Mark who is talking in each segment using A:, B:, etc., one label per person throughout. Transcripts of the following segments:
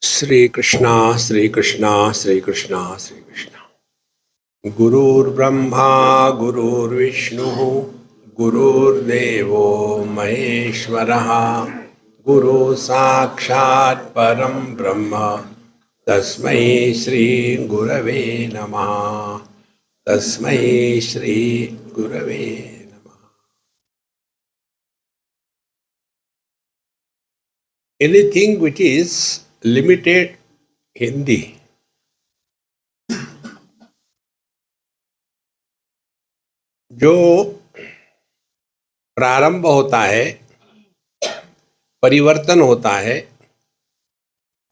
A: श्री कृष्णा श्री कृष्णा श्री कृष्णा श्री कृष्णा। गुरुर्ब्रह्मा गुरुर्विष्णु गुरुर्देवो महेश्वरः गुरु साक्षात् परम ब्रह्म तस्मै श्री गुरवे नमः। तस्मै श्री गुरवे नमः। Anything which is limited Hindi, जो प्रारंभ होता है, परिवर्तन होता है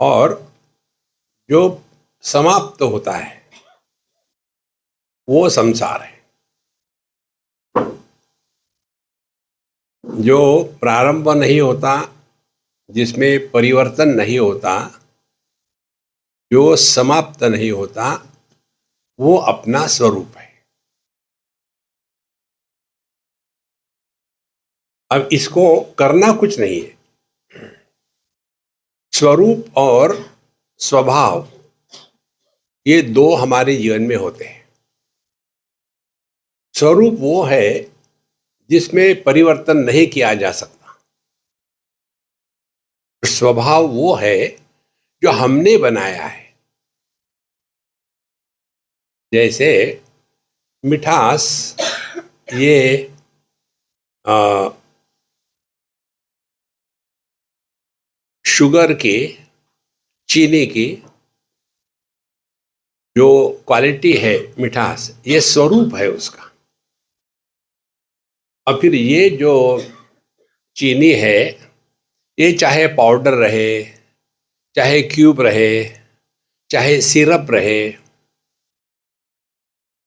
A: और जो समाप्त होता है वो संसार है। जो प्रारंभ नहीं होता, जिसमें परिवर्तन नहीं होता, जो समाप्त नहीं होता, वो अपना स्वरूप है। अब इसको करना कुछ नहीं है। स्वरूप और स्वभाव ये दो हमारे जीवन में होते हैं। स्वरूप वो है जिसमें परिवर्तन नहीं किया जा सकता। स्वभाव वो है जो हमने बनाया है। जैसे मिठास, ये शुगर की, चीनी की जो क्वालिटी है मिठास, ये स्वरूप है उसका। और फिर ये जो चीनी है, ये चाहे पाउडर रहे, चाहे क्यूब रहे, चाहे सिरप रहे,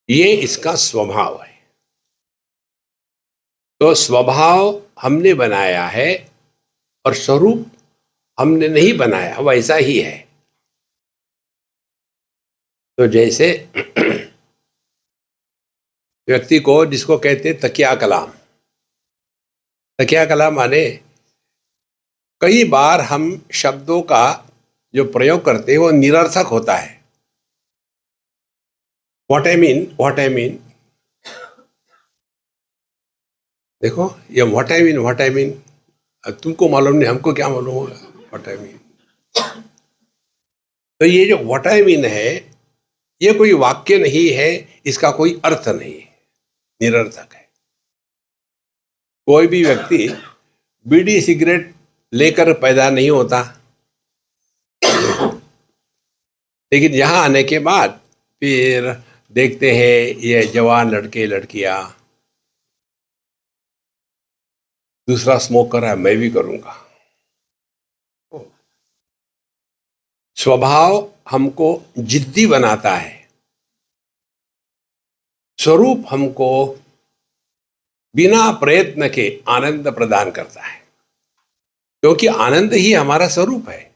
A: ये इसका स्वभाव है। तो स्वभाव हमने बनाया है और स्वरूप हमने नहीं बनाया, वैसा ही है। तो जैसे व्यक्ति को, जिसको कहते हैं तकिया कलाम, तकिया कलाम माने कई बार हम शब्दों का जो प्रयोग करते हैं वो निरर्थक होता है। व्हाट आई मीन, देखो ये व्हाट आई मीन तुमको मालूम नहीं, हमको क्या मालूम होगा व्हाट आई मीन। तो ये जो व्हाट आई मीन है, ये कोई वाक्य नहीं है, इसका कोई अर्थ नहीं है, निरर्थक है। कोई भी व्यक्ति बीड़ी सिगरेट लेकर पैदा नहीं होता, लेकिन यहां आने के बाद फिर देखते हैं ये जवान लड़के लड़कियां, दूसरा स्मोक कर रहा है, मैं भी करूंगा। स्वभाव हमको जिद्दी बनाता है, स्वरूप हमको बिना प्रयत्न के आनंद प्रदान करता है, क्योंकि आनंद ही हमारा स्वरूप है।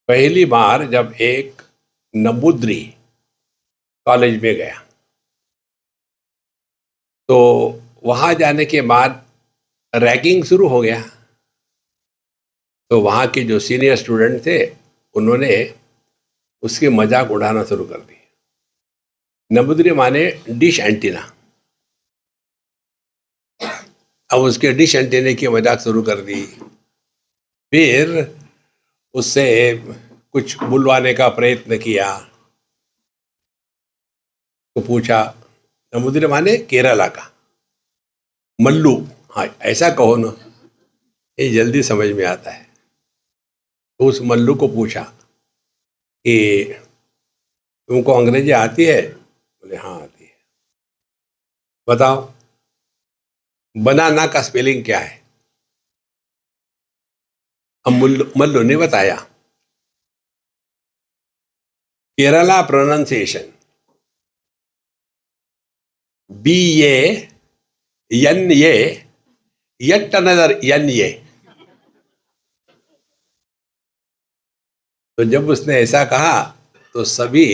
A: पहली बार जब एक नंबूद्री कॉलेज में गया, तो वहां जाने के बाद रैगिंग शुरू हो गया। तो वहां के जो सीनियर स्टूडेंट थे, उन्होंने उसके मजाक उड़ाना शुरू कर दिया। नंबूद्री माने डिश एंटीना। अब उसके डिश एंटीने की मजाक शुरू कर दी। फिर उससे कुछ बुलवाने का प्रयत्न किया। तो पूछा, नंबूद्री माने केरला का मल्लू, हाँ ऐसा कहो ना, ये जल्दी समझ में आता है। तो उस मल्लू को पूछा कि तुमको अंग्रेजी आती है? बोले हाँ आती है। बताओ बनाना का स्पेलिंग क्या है? अब मल्लू ने बताया, Kerala pronunciation BANA yet another NA। तो जब उसने ऐसा कहा तो सभी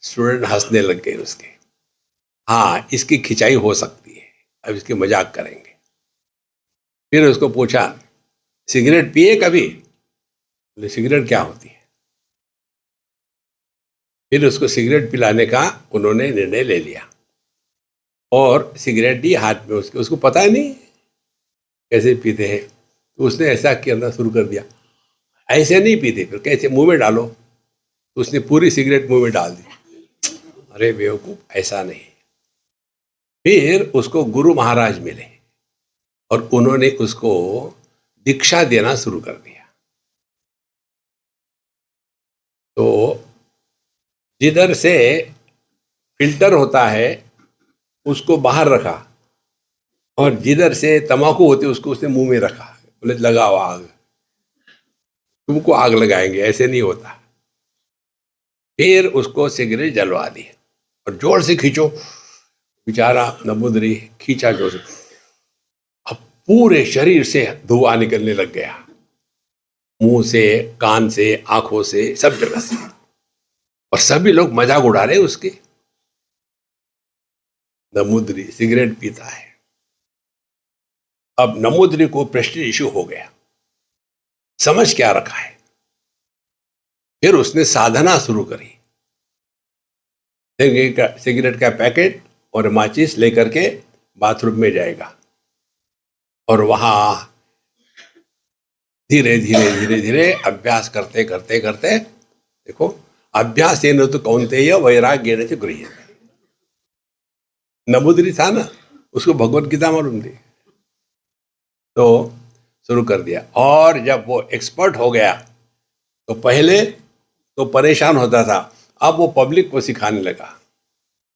A: स्टूडेंट हंसने लग गए उसके। हाँ इसकी खिंचाई हो सकती है, अब इसकी मजाक करेंगे। फिर उसको पूछा, सिगरेट पिए कभी? बोले सिगरेट क्या होती है? फिर उसको सिगरेट पिलाने का उन्होंने निर्णय ले लिया और सिगरेट दी हाथ में उसके, उसको पता ही नहीं कैसे पीते हैं, तो उसने ऐसा करना शुरू कर दिया। ऐसे नहीं पीते, फिर कैसे, मुंह में डालो, तो उसने पूरी सिगरेट मुंह में डाल दी। अरे बेवकूफ, ऐसा नहीं। फिर उसको गुरु महाराज मिले और उन्होंने उसको दीक्षा देना शुरू कर दिया। तो जिधर से फिल्टर होता है उसको बाहर रखा और जिधर से तंबाकू होती है उसको उसने मुंह में रखा। बोले लगाओ आग, तुमको आग लगाएंगे, ऐसे नहीं होता। फिर उसको सिगरेट जलवा दी और जोर से खींचो। बेचारा नंबूदरी खींचा जोर से, अब पूरे शरीर से धुआं निकलने लग गया, मुंह से, कान से, आंखों से, सब जगह से। और सभी लोग मजाक उड़ा रहे उसके। नंबूदरी सिगरेट पीता है। अब नंबूदरी को प्रेस्टीज इश्यू हो गया, समझ क्या रखा है। फिर उसने साधना शुरू करी। सिगरेट का पैकेट और माचिस लेकर के बाथरूम में जाएगा और वहां धीरे धीरे धीरे धीरे अभ्यास करते करते करते, देखो, अभ्यास ये न तो कौन्तेय वैराग्य न तो गृह्यते। नंबूदरी था ना, उसको भगवत गीता मालूम थी, तो शुरू कर दिया। और जब वो एक्सपर्ट हो गया तो पहले तो परेशान होता था, अब वो पब्लिक को सिखाने लगा।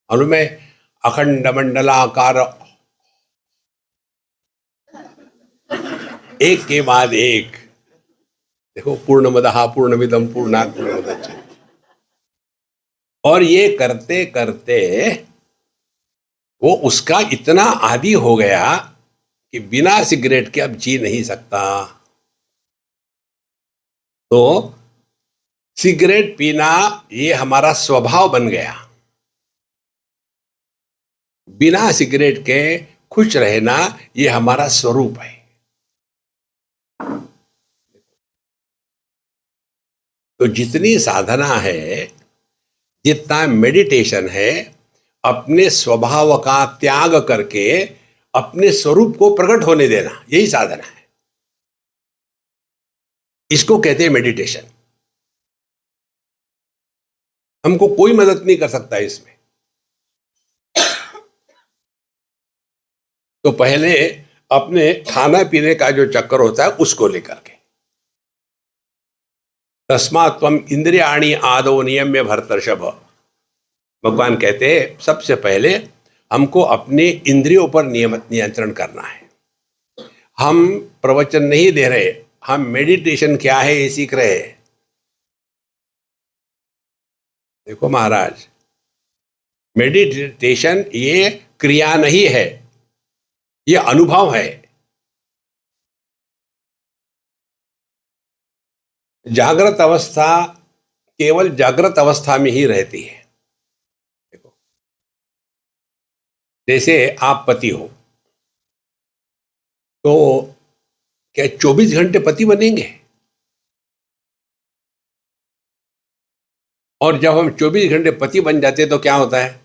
A: और मैं अखंड मंडलाकार, एक के बाद एक, देखो, पूर्णमदः पूर्णमिदं पूर्णात् पूर्णमुदच्यते। और ये करते करते वो उसका इतना आदी हो गया कि बिना सिगरेट के अब जी नहीं सकता। तो सिगरेट पीना ये हमारा स्वभाव बन गया, बिना सिगरेट के खुश रहना ये हमारा स्वरूप है। तो जितनी साधना है, जितना मेडिटेशन है, अपने स्वभाव का त्याग करके अपने स्वरूप को प्रकट होने देना, यही साधना है। इसको कहते हैं मेडिटेशन। हमको कोई मदद नहीं कर सकता इसमें। तो पहले अपने खाना पीने का जो चक्कर होता है उसको लेकर के, तस्मात् त्वम इंद्रियाणि आदौ नियम्य भरतर्षभ, भगवान कहते हैं सबसे पहले हमको अपने इंद्रियों पर नियंत्रण करना है। हम प्रवचन नहीं दे रहे, हम मेडिटेशन क्या है ये सीख रहे हैं। देखो महाराज, मेडिटेशन ये क्रिया नहीं है, ये अनुभव है। जागृत अवस्था केवल जागृत अवस्था में ही रहती है। देखो, जैसे आप पति हो तो क्या 24 घंटे पति बनेंगे? और जब हम 24 घंटे पति बन जाते तो क्या होता है?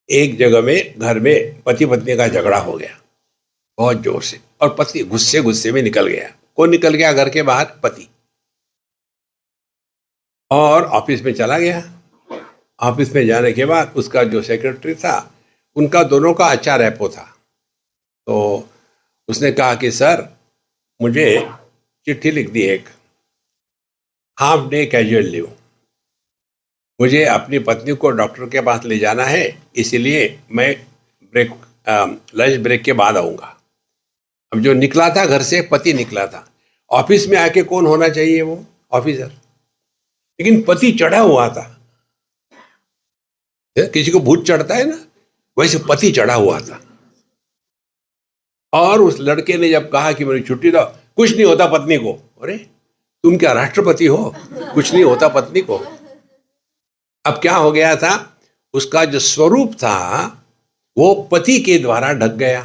A: एक जगह में घर में पति पत्नी का झगड़ा हो गया बहुत जोर से, और पति गुस्से गुस्से में निकल गया। कौन निकल गया घर के बाहर? पति। और ऑफिस में चला गया। ऑफिस में जाने के बाद उसका जो सेक्रेटरी था, उनका दोनों का अच्छा रैपो था। तो उसने कहा कि सर, मुझे चिट्ठी लिख दी एक, हाफ डे कैजुअल लीव, मुझे अपनी पत्नी को डॉक्टर के पास ले जाना है, इसीलिए मैं लंच ब्रेक के बाद आऊँगा। अब जो निकला था घर से, पति निकला था। ऑफिस में आके कौन होना चाहिए? वो ऑफिसर। लेकिन पति चढ़ा हुआ था। किसी को भूत चढ़ता है ना, वैसे पति चढ़ा हुआ था। और उस लड़के ने जब कहा कि मेरी छुट्टी दो, कुछ नहीं होता पत्नी को। अरे तुम क्या राष्ट्रपति हो, कुछ नहीं होता पत्नी को? अब क्या हो गया था, उसका जो स्वरूप था वो पति के द्वारा ढक गया।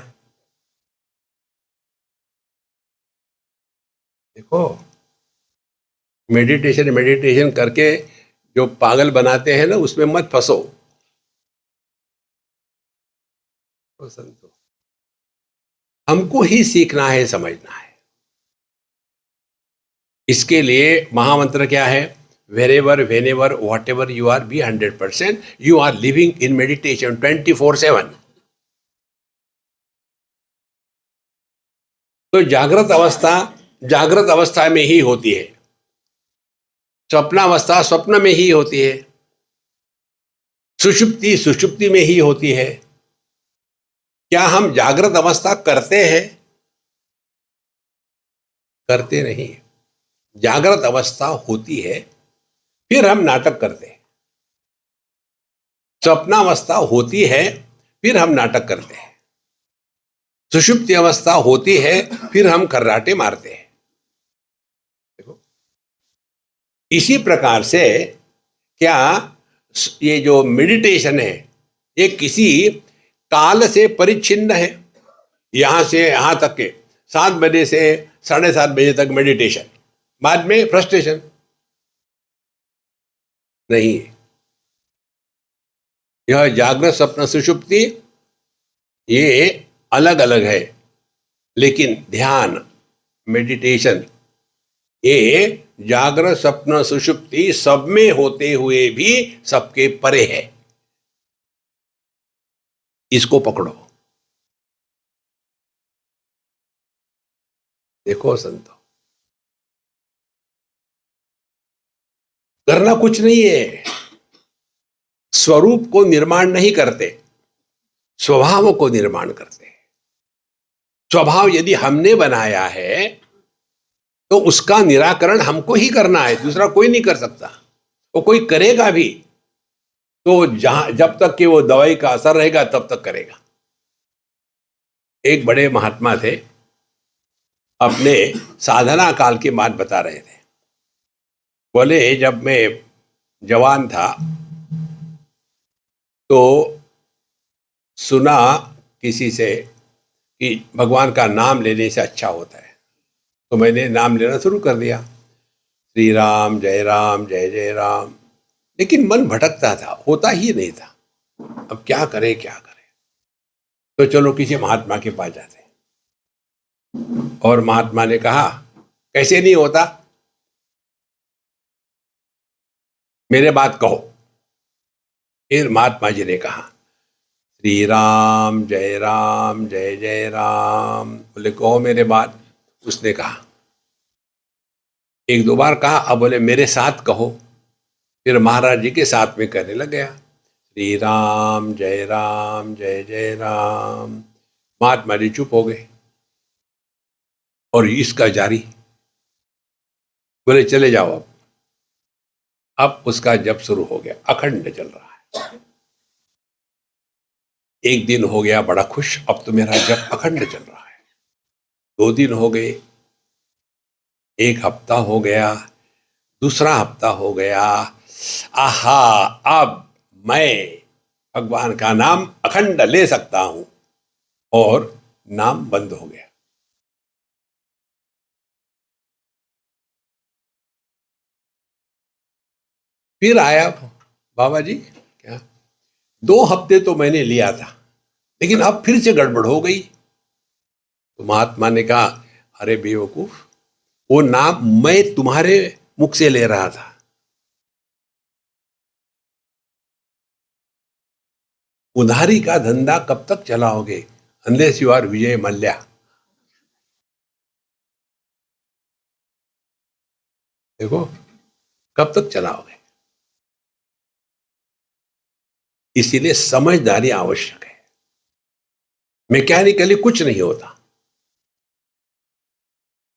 A: देखो, मेडिटेशन मेडिटेशन करके जो पागल बनाते हैं ना, उसमें मत फंसो। तो संतो, हमको ही सीखना है, समझना है। इसके लिए महामंत्र क्या है? Wherever whenever whatever you are, be 100%, you are living in meditation 24/7। तो जागृत अवस्था में ही होती है, स्वप्नावस्था स्वप्न में ही होती है, सुषुप्ति सुषुप्ति में ही होती है। क्या हम जागृत अवस्था करते हैं? करते नहीं। जागृत अवस्था होती है, फिर हम नाटक करते हैं। स्वप्नावस्था होती है, फिर हम नाटक करते हैं। सुषुप्ति अवस्था होती है, फिर हम खर्राटे मारते हैं। देखो, इसी प्रकार से क्या ये जो मेडिटेशन है, ये किसी काल से परिच्छिन्न है। यहां से यहां तक के 7 बजे से 7:30 बजे तक मेडिटेशन, बाद में फ्रस्ट्रेशन नहीं। यह जागृत स्वप्न सुषुप्ति ये अलग अलग है, लेकिन ध्यान मेडिटेशन ये जागृत स्वप्न सुषुप्ति सब में होते हुए भी सबके परे है। इसको पकड़ो। देखो संतो, करना कुछ नहीं है। स्वरूप को निर्माण नहीं करते, स्वभाव को निर्माण करते हैं। स्वभाव यदि हमने बनाया है तो उसका निराकरण हमको ही करना है, दूसरा कोई नहीं कर सकता। वो कोई करेगा भी तो जब तक कि वो दवाई का असर रहेगा तब तक करेगा। एक बड़े महात्मा थे, अपने साधना काल की बात बता रहे थे। बोले, जब मैं जवान था तो सुना किसी से कि भगवान का नाम लेने से अच्छा होता है, तो मैंने नाम लेना शुरू कर दिया, श्री राम जय जय राम। लेकिन मन भटकता था, होता ही नहीं था। अब क्या करे क्या करे, तो चलो किसी महात्मा के पास जाते। और महात्मा ने कहा, कैसे नहीं होता, मेरे बात कहो। फिर महात्मा जी ने कहा, श्री राम जय जय राम। बोले, कहो मेरे बात। उसने कहा, 1-2 बार कहा, अब बोले मेरे साथ कहो। फिर महाराज जी के साथ में कहने लग गया, श्री राम जय जय राम। महात्मा जी चुप हो गए और इसका जारी। बोले, चले जाओ। अब उसका जप शुरू हो गया, अखंड चल रहा है। एक दिन हो गया बड़ा खुश, अब तो मेरा जप अखंड चल रहा है। 2 दिन हो गए, 1 हफ्ता हो गया, दूसरा हफ्ता हो गया। आहा, अब मैं भगवान का नाम अखंड ले सकता हूं। और नाम बंद हो गया। फिर आया, बाबा जी क्या, 2 हफ्ते तो मैंने लिया था, लेकिन अब फिर से गड़बड़ हो गई। तो महात्मा ने कहा, अरे बेवकूफ, वो नाम मैं तुम्हारे मुख से ले रहा था। उधारी का धंधा कब तक चलाओगे, unless you are Vijay Mallya. देखो, कब तक चलाओगे। इसीलिए समझदारी आवश्यक है। मैकेनिकली कुछ नहीं होता।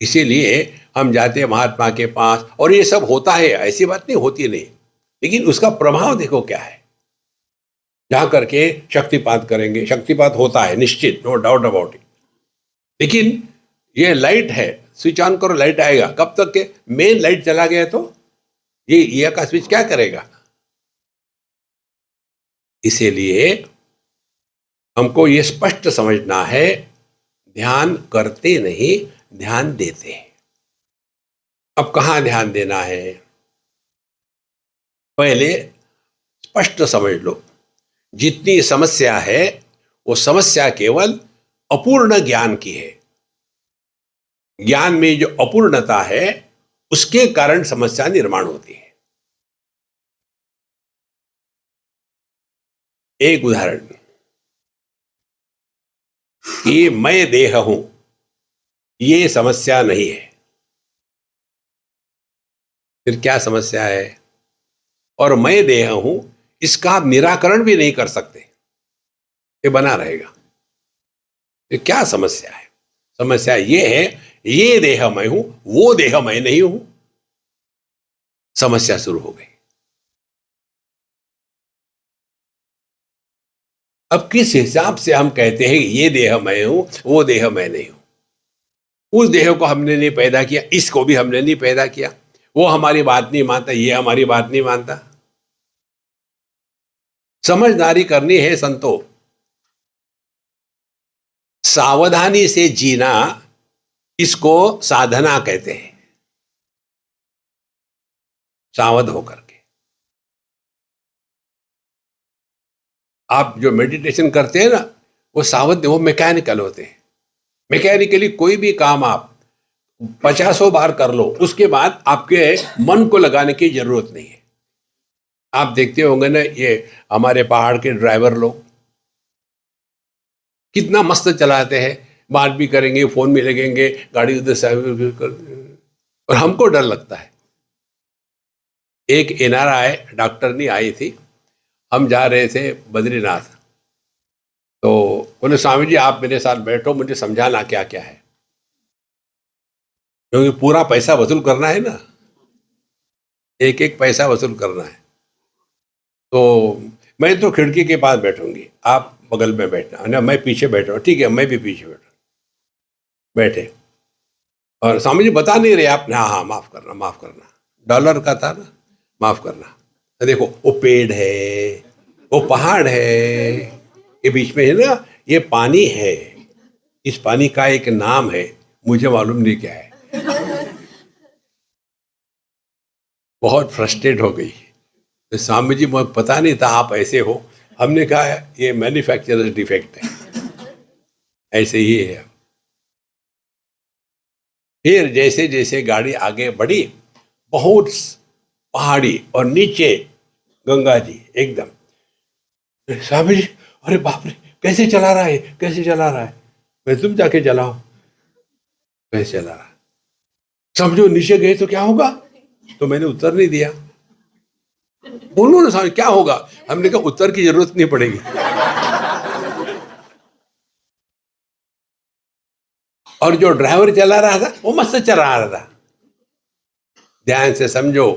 A: इसीलिए हम जाते हैं महात्मा के पास, और ये सब होता है, ऐसी बात नहीं होती नहीं, लेकिन उसका प्रभाव देखो क्या है। जहां करके शक्तिपात करेंगे, शक्तिपात होता है निश्चित, नो डाउट अबाउट इट। लेकिन ये लाइट है, स्विच ऑन करो लाइट आएगा, कब तक के मेन लाइट चला गया तो ये का स्विच क्या करेगा। इसीलिए हमको ये स्पष्ट समझना है, ध्यान करते नहीं, ध्यान देते हैं। अब कहाँ ध्यान देना है? पहले स्पष्ट समझ लो, जितनी समस्या है वो समस्या केवल अपूर्ण ज्ञान की है। ज्ञान में जो अपूर्णता है उसके कारण समस्या निर्माण होती है। एक उदाहरण, कि मैं देह हूं, ये समस्या नहीं है। फिर क्या समस्या है? और मैं देह हूं, इसका आप निराकरण भी नहीं कर सकते, ये बना रहेगा। ये क्या समस्या है? समस्या ये है, ये देह मैं हूं, वो देह मैं नहीं हूं। समस्या शुरू हो गई। अब किस हिसाब से हम कहते हैं ये देह मैं हूं, वो देह मैं नहीं हूं? उस देह को हमने नहीं पैदा किया, इसको भी हमने नहीं पैदा किया। वो हमारी बात नहीं मानता, ये हमारी बात नहीं मानता। समझदारी करनी है संतो। सावधानी से जीना, इसको साधना कहते हैं। सावध होकर के आप जो मेडिटेशन करते हैं ना, वो सावध, वो मैकेनिकल होते हैं। मैकेनिकली कोई भी काम आप 50 बार कर लो, उसके बाद आपके मन को लगाने की जरूरत नहीं है। आप देखते होंगे ना, ये हमारे पहाड़ के ड्राइवर लोग कितना मस्त चलाते हैं, बात भी करेंगे, फोन भी लगेंगे, गाड़ी उधर से, और हमको डर लगता है। एक एनआरआई डॉक्टरनी आई थी, हम जा रहे थे बद्रीनाथ, तो बोले स्वामी जी आप मेरे साथ बैठो, मुझे समझाना क्या क्या है, क्योंकि पूरा पैसा वसूल करना है ना, एक एक पैसा वसूल करना है। तो मैं तो खिड़की के पास बैठूंगी, आप बगल में बैठना, ना मैं पीछे बैठ रहा हूँ, ठीक है मैं भी पीछे बैठे। और स्वामी जी बता नहीं रहे आप, हाँ हाँ माफ करना माफ करना, डॉलर का था ना, माफ करना। तो देखो वो पेड़ है, वो पहाड़ है, ये बीच में है ना, ये पानी है, इस पानी का एक नाम है, मुझे मालूम नहीं क्या है। बहुत फ्रस्ट्रेट हो गई। तो स्वामी जी मुझे पता नहीं था आप ऐसे हो। हमने कहा ये मैन्युफैक्चरर्स डिफेक्ट है, ऐसे ही है। फिर जैसे जैसे गाड़ी आगे बढ़ी, बहुत पहाड़ी और नीचे गंगा जी एकदम। स्वामी जी अरे बाप रे, कैसे चला रहा है, कैसे चला रहा है? मैं तुम जाके चलाओ, कैसे चला रहा है? समझो नीचे गए तो क्या होगा? तो मैंने उत्तर नहीं दिया। बोलो ना स्वामी क्या होगा? हमने कहा उत्तर की जरूरत नहीं पड़ेगी। और जो ड्राइवर चला रहा था वो मस्त चला रहा था। ध्यान से समझो,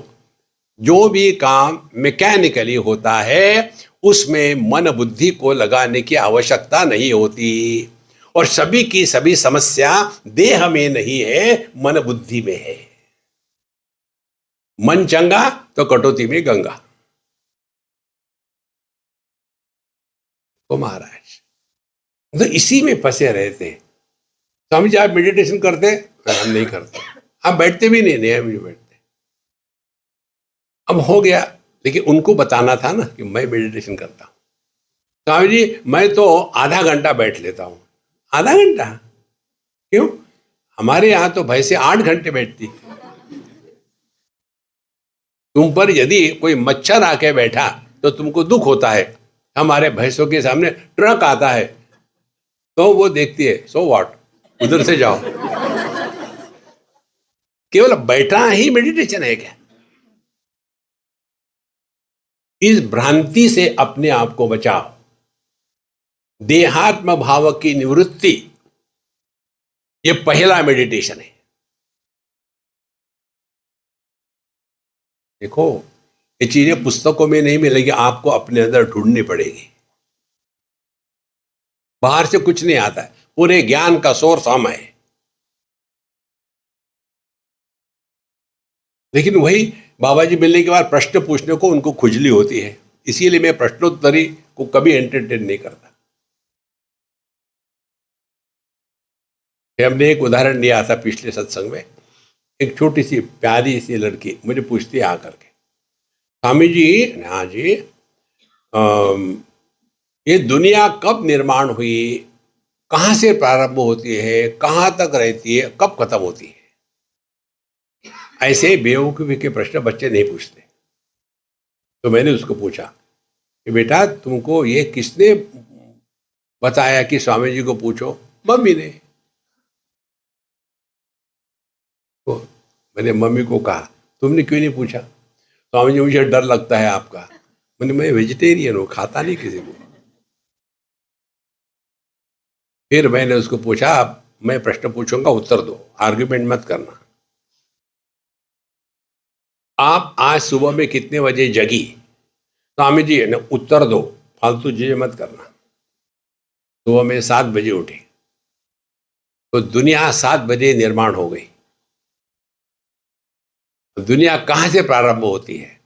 A: जो भी काम मैकेनिकली होता है उसमें मन बुद्धि को लगाने की आवश्यकता नहीं होती। और सभी की सभी समस्या देह में नहीं है, मन बुद्धि में है। मन चंगा तो कटौती में गंगा। तो महाराज तो इसी में फंसे रहते। स्वामी जी आप मेडिटेशन करते? हम नहीं करते। आप बैठते भी नहीं, हम नहीं बैठते। अब हो गया, लेकिन उनको बताना था ना कि मैं मेडिटेशन करता हूं। स्वामी जी मैं तो आधा घंटा बैठ लेता हूं। आधा घंटा क्यों? हमारे यहां तो भैंसे 8 घंटे बैठती। तुम पर यदि कोई मच्छर आके बैठा तो तुमको दुख होता है। हमारे भैंसों के सामने ट्रक आता है तो वो देखती है, सो व्हाट, उधर से जाओ। केवल बैठना ही मेडिटेशन है क्या? इस भ्रांति से अपने आप को बचाओ। देहात्म भाव की निवृत्ति, ये पहला मेडिटेशन है। देखो ये चीजें पुस्तकों में नहीं मिलेगी, आपको अपने अंदर ढूंढनी पड़ेगी। बाहर से कुछ नहीं आता है, पूरे ज्ञान का सोर्स हम है। लेकिन वही बाबा जी मिलने के बाद प्रश्न पूछने को उनको खुजली होती है, इसीलिए मैं प्रश्नोत्तरी को कभी एंटरटेन नहीं करता। हमने एक उदाहरण लिया था पिछले सत्संग में एक छोटी सी प्यारी सी लड़की मुझे पूछती है आकर के, स्वामी जी, हाँ जी, ये दुनिया कब निर्माण हुई, कहाँ से प्रारंभ होती है, कहाँ तक रहती है, कब खत्म होती है? ऐसे बेवकूफी के प्रश्न बच्चे नहीं पूछते। तो मैंने उसको पूछा कि बेटा तुमको ये किसने बताया कि स्वामी जी को पूछो? मम्मी ने। तो मैंने मम्मी को कहा तुमने क्यों नहीं पूछा? स्वामी जी मुझे डर लगता है आपका। मैं वेजिटेरियन हूँ, खाता नहीं किसी को। फिर मैंने उसको पूछा, मैं प्रश्न पूछूंगा उत्तर दो, आर्ग्यूमेंट मत करना। आप आज सुबह में कितने बजे जगी? स्वामी जी ने उत्तर दो, फालतू चीजें मत करना। सुबह में 7 बजे उठे। तो दुनिया 7 बजे निर्माण हो गई। दुनिया कहां से प्रारंभ होती है?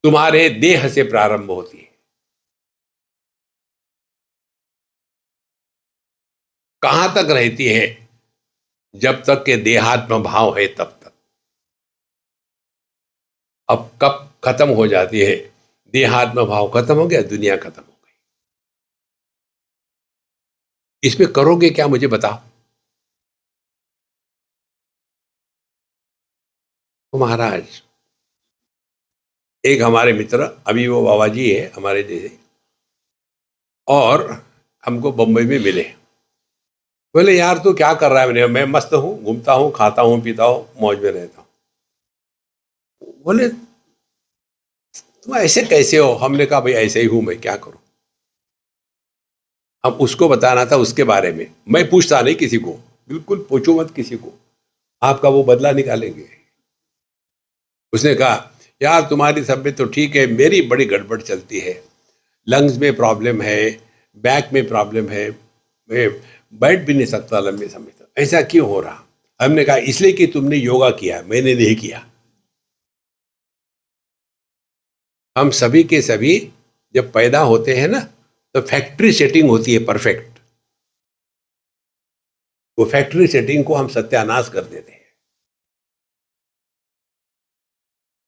A: तुम्हारे देह से प्रारंभ होती है। कहां तक रहती है? जब तक के देहात्म भाव है तब तक। अब कब खत्म हो जाती है? देहात्म भाव खत्म हो गया, दुनिया खत्म हो गई। इसमें करोगे क्या मुझे बताओ? तो महाराज, एक हमारे मित्र, अभी वो बाबा जी है हमारे जैसे, और हमको बंबई में मिले। बोले यार तू क्या कर रहा है? मैं मस्त हूँ, घूमता हूँ, खाता हूँ, पीता हूँ, मौज में रहता हूँ। बोले तुम ऐसे कैसे हो? हमने कहा भाई ऐसे ही हूं, मैं क्या करूं। अब उसको बताना था उसके बारे में। मैं पूछता नहीं किसी को, बिल्कुल पूछो मत किसी को, आपका वो बदला निकालेंगे। उसने कहा यार तुम्हारी तबीयत तो ठीक है, मेरी बड़ी गड़बड़ चलती है। लंग्स में प्रॉब्लम है, बैक में प्रॉब्लम है, मैं बैठ भी नहीं सकता लंबे समय तक। ऐसा क्यों हो रहा? हमने कहा इसलिए कि तुमने योगा किया, मैंने नहीं किया। हम सभी के सभी जब पैदा होते हैं ना, तो फैक्ट्री सेटिंग होती है परफेक्ट। वो फैक्ट्री सेटिंग को हम सत्यानाश कर देते हैं।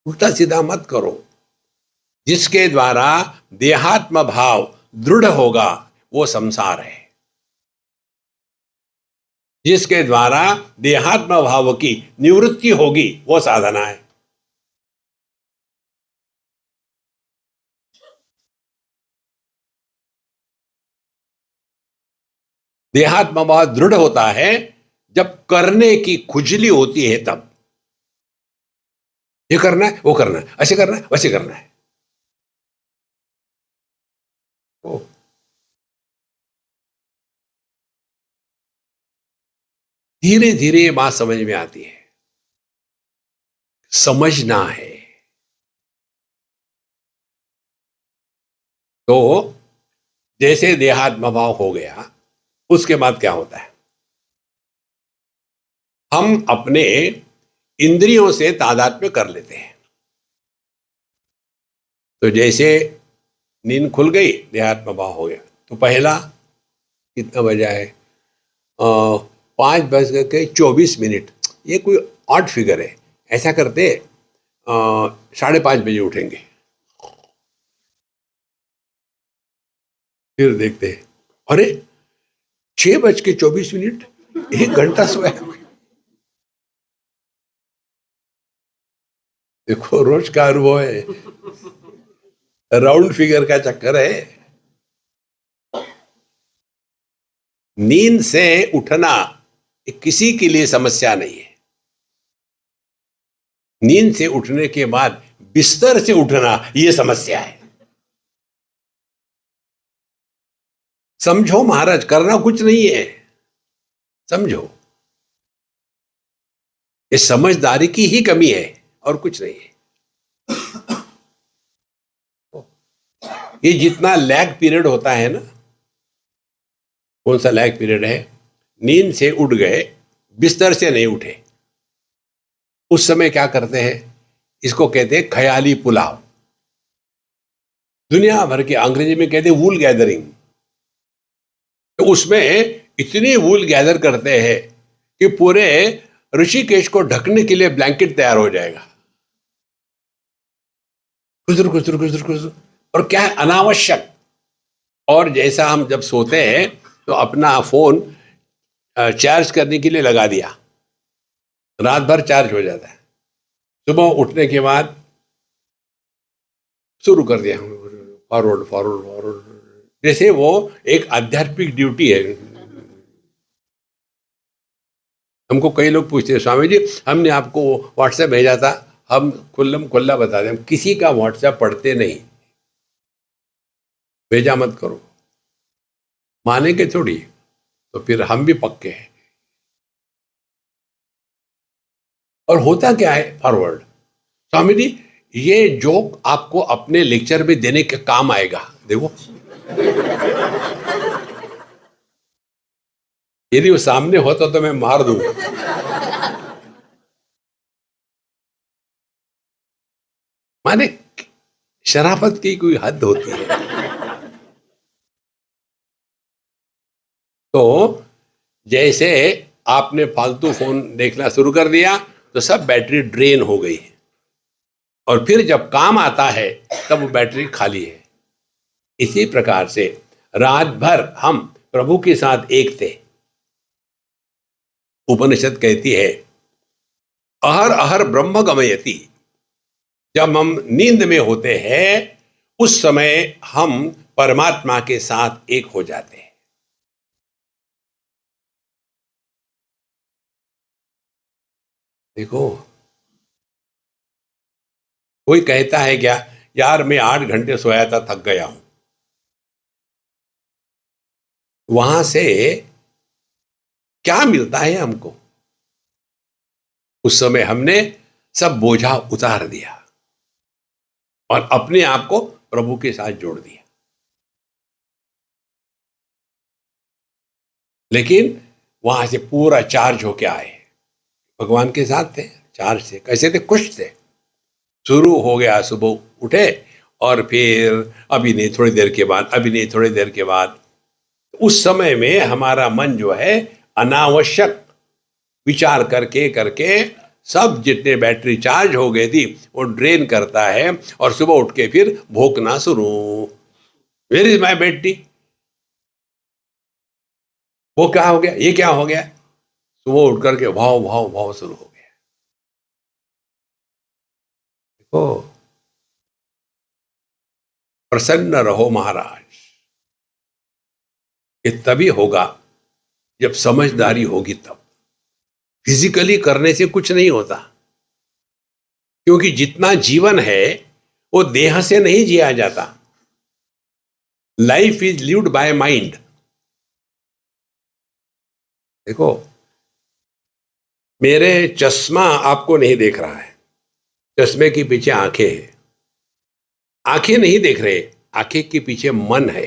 A: उल्टा सीधा मत करो। जिसके द्वारा देहात्म भाव दृढ़ होगा वो संसार है। जिसके द्वारा देहात्म भाव की निवृत्ति होगी वो साधना है। देहात्म भाव दृढ़ होता है जब करने की खुजली होती है, तब ये करना है, वो करना है, ऐसे करना है, वैसे करना है। धीरे धीरे ये बात समझ में आती है। समझना है। तो जैसे देहात्म भाव हो गया, उसके बाद क्या होता है? हम अपने इंद्रियों से तादात्म्य कर लेते हैं। तो जैसे नींद खुल गई, देहात्म भाव हो गया। तो पहला कितना बजा है? 5:24। ये कोई ऑड फिगर है। ऐसा करते 5:30 बजे उठेंगे। फिर देखते हैं, अरे 6:24, 1 घंटा सोया। देखो रोज का अनुभव है, राउंड फिगर का चक्कर है। नींद से उठना किसी के लिए समस्या नहीं है। नींद से उठने के बाद बिस्तर से उठना यह समस्या है। समझो महाराज, करना कुछ नहीं है, समझो। ये समझदारी की ही कमी है और कुछ नहीं है। ये जितना लैग पीरियड होता है ना, कौन सा लैग पीरियड है? नींद से उठ गए, बिस्तर से नहीं उठे, उस समय क्या करते हैं? इसको कहते हैं ख्याली पुलाव। दुनिया भर के अंग्रेजी में कहते हैं वूल गैदरिंग। तो उसमें इतनी वूल गैदर करते हैं कि पूरे ऋषिकेश को ढकने के लिए ब्लैंकेट तैयार हो जाएगा। खुजर खुजर खुजर खुजर, और क्या है, अनावश्यक। और जैसा हम जब सोते हैं तो अपना फोन चार्ज करने के लिए लगा दिया, रात भर चार्ज हो जाता है, सुबह उठने के बाद शुरू कर दिया फॉरवर्ड फॉरवर्ड फॉरवर्ड, जैसे वो एक आध्यात्मिक ड्यूटी है। हमको कई लोग पूछते हैं, स्वामी जी हमने आपको व्हाट्सएप भेजा था, हम खुल्लम खुल्ला बता दें, हम किसी का व्हाट्सएप पढ़ते नहीं, भेजा मत करो, मानेंगे थोड़ी, तो फिर हम भी पक्के हैं। और होता क्या है फॉरवर्ड, स्वामी जी ये जोक आपको अपने लेक्चर में देने के काम आएगा, देखो यदि वो सामने होता तो मैं मार दूंगा। माने शराफत की कोई हद होती है। तो जैसे आपने फालतू फोन देखना शुरू कर दिया तो सब बैटरी ड्रेन हो गई है, और फिर जब काम आता है तब वो बैटरी खाली है। इसी प्रकार से रात भर हम प्रभु के साथ एक थे। उपनिषद कहती है अहर अहर ब्रह्म गमयति, जब हम नींद में होते हैं उस समय हम परमात्मा के साथ एक हो जाते हैं। देखो कोई कहता है क्या, यार मैं 8 घंटे सोया था, थक गया हूं, वहां से क्या मिलता है हमको? उस समय हमने सब बोझा उतार दिया और अपने आप को प्रभु के साथ जोड़ दिया। लेकिन वहां से पूरा चार्ज होके आए, भगवान के साथ थे, चार्ज से कैसे थे, खुश थे। शुरू हो गया, सुबह उठे और फिर अभी नहीं थोड़ी देर के बाद, अभी नहीं थोड़ी देर के बाद। उस समय में हमारा मन जो है अनावश्यक विचार करके करके सब जितने बैटरी चार्ज हो गई थी वो ड्रेन करता है, और सुबह उठ के फिर भोंकना शुरू, वेयर इज माई बैटरी, वो क्या हो गया, ये क्या हो गया, सुबह उठ करके भाव भाव भाव शुरू हो गया। देखो प्रसन्न रहो महाराज, ये तभी होगा जब समझदारी होगी तब। फिजिकली करने से कुछ नहीं होता, क्योंकि जितना जीवन है वो देह से नहीं जिया जाता। Life is lived by mind. देखो मेरे चश्मा आपको नहीं देख रहा है, चश्मे के पीछे आंखें हैं, आंखें नहीं देख रहे, आंखें के पीछे मन है।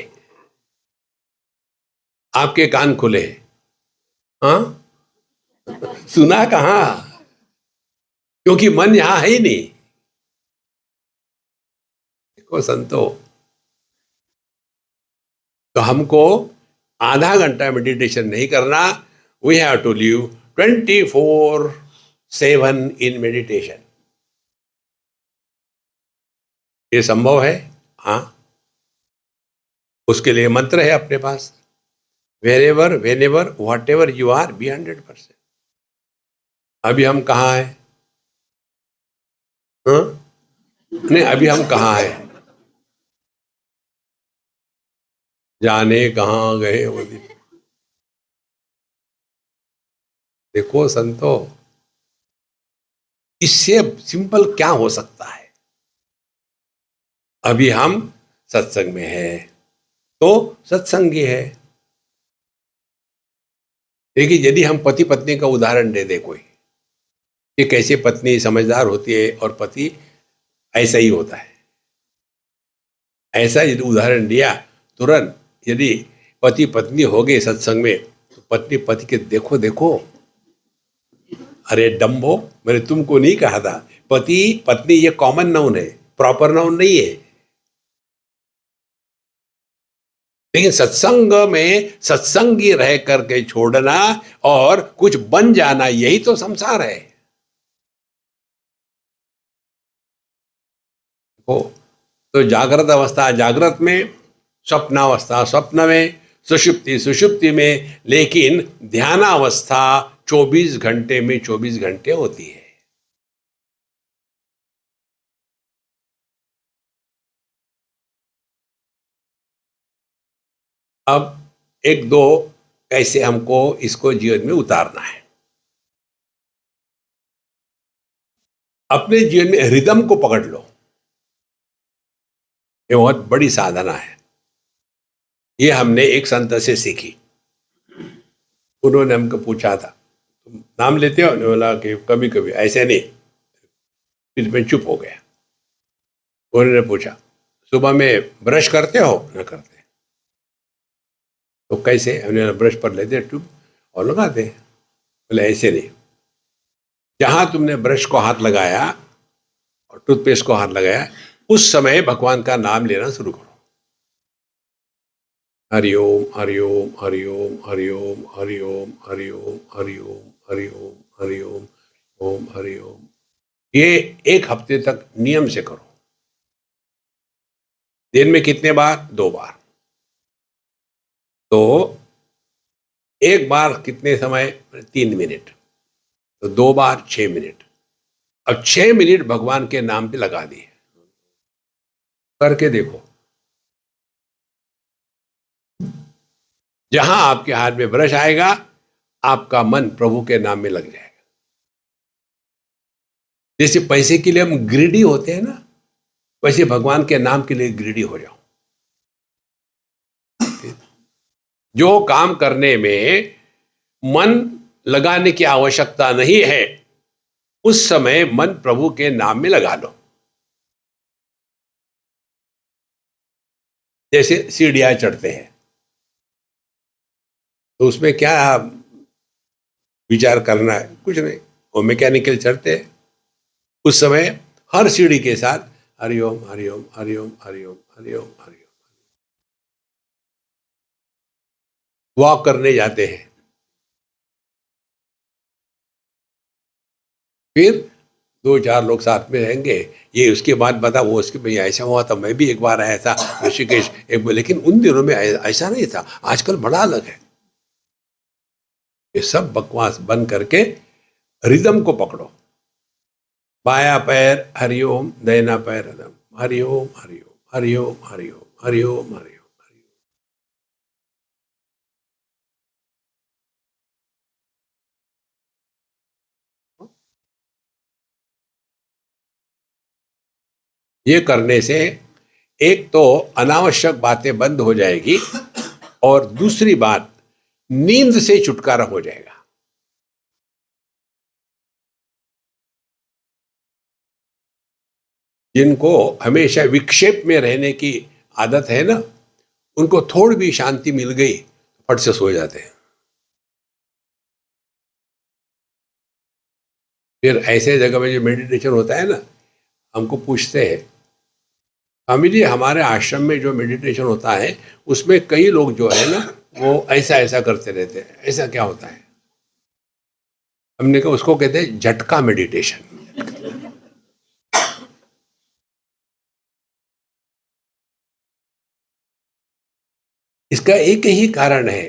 A: आपके कान खुले हैं, हाँ सुना कहां, क्योंकि मन यहां है ही नहीं। देखो संतो, तो हमको आधा घंटा मेडिटेशन नहीं करना, we have to live 24/7 in meditation. ये संभव है, हाँ। उसके लिए मंत्र है अपने पास, wherever whenever whatever you are be 100%। अभी हम कहाँ हैं, हाँ? नहीं अभी हम कहाँ हैं, जाने कहाँ गए वो दिन। देखो संतो, इससे सिंपल क्या हो सकता है। अभी हम सत्संग में हैं तो सत्संगी है। देखिए यदि हम पति पत्नी का उदाहरण दे दे कोई, कि कैसे पत्नी समझदार होती है और पति ऐसा ही होता है, ऐसा यदि उदाहरण दिया, तुरंत यदि पति पत्नी हो गए सत्संग में तो पत्नी पति के देखो देखो, अरे डम्बो, मैंने तुमको नहीं कहा था, पति पत्नी ये कॉमन नाउन है, प्रॉपर नाउन नहीं है। लेकिन सत्संग में सत्संगी रह करके छोड़ना और कुछ बन जाना, यही तो संसार है। हो तो जागृत अवस्था जागृत में, स्वप्नावस्था स्वप्न में, सुषुप्ति सुषुप्ति में, लेकिन ध्यानावस्था 24 घंटे में 24 घंटे होती है। अब एक दो कैसे हमको इसको जीवन में उतारना है। अपने जीवन में रिदम को पकड़ लो, ये बहुत बड़ी साधना है। ये हमने एक संत से सीखी। उन्होंने हमको पूछा था, तुम नाम लेते हो? उन्होंने बोला कि कभी कभी, ऐसे नहीं। फिर मैं चुप हो गया। उन्होंने पूछा, सुबह में ब्रश करते हो? न करते। तो कैसे? उन्होंने ब्रश पर लेते ट्यूब और लगाते। बोले ऐसे नहीं, जहां तुमने ब्रश को हाथ लगाया और टूथपेस्ट को हाथ लगाया, उस समय भगवान का नाम लेना शुरू करो। हरिओम हरिओम हरिओम हरिओम हरिओम हरिओम हरिओम हरिओम हरिओम ओम हरिओम। ये एक हफ्ते तक नियम से करो। दिन में कितने बार? 2 बार। तो एक बार कितने समय? 3 मिनट। तो 2 बार 6 मिनट। अब 6 मिनट भगवान के नाम पे लगा दिए। करके देखो, जहां आपके हाथ में ब्रश आएगा, आपका मन प्रभु के नाम में लग जाएगा। जैसे पैसे के लिए हम ग्रीडी होते हैं ना, वैसे भगवान के नाम के लिए ग्रीडी हो जाओ। जो काम करने में मन लगाने की आवश्यकता नहीं है, उस समय मन प्रभु के नाम में लगा लो। जैसे सीढ़ियां चढ़ते हैं, तो उसमें क्या विचार करना है? कुछ नहीं, वो मैकेनिकल चढ़ते हैं। उस समय हर सीढ़ी के साथ हरिओम हरिओम हरिओम हरिओम हरिओम हरिओम। वॉक करने जाते हैं, फिर 2-4 लोग साथ में रहेंगे। ये उसके बाद बता, वो उसके भैया ऐसा हुआ था, मैं भी एक बार आया था ऋषिकेश एक, लेकिन उन दिनों में ऐसा नहीं था, आजकल बड़ा अलग है। ये सब बकवास बंद करके रिदम को पकड़ो। बाया पैर हरिओम, दाहिना पैर हरिओम, हरिओम हरिओम हरिओम हरिओम हरिओम हरिओम। ये करने से एक तो अनावश्यक बातें बंद हो जाएगी, और दूसरी बात, नींद से छुटकारा हो जाएगा। जिनको हमेशा विक्षेप में रहने की आदत है ना, उनको थोड़ी भी शांति मिल गई, फट से सो जाते हैं। फिर ऐसे जगह में जो मेडिटेशन होता है ना, हमको पूछते हैं, स्वामी जी हमारे आश्रम में जो मेडिटेशन होता है, उसमें कई लोग जो है ना, वो ऐसा ऐसा करते रहते हैं, ऐसा क्या होता है? हमने कहा उसको कहते हैं झटका मेडिटेशन। इसका एक ही कारण है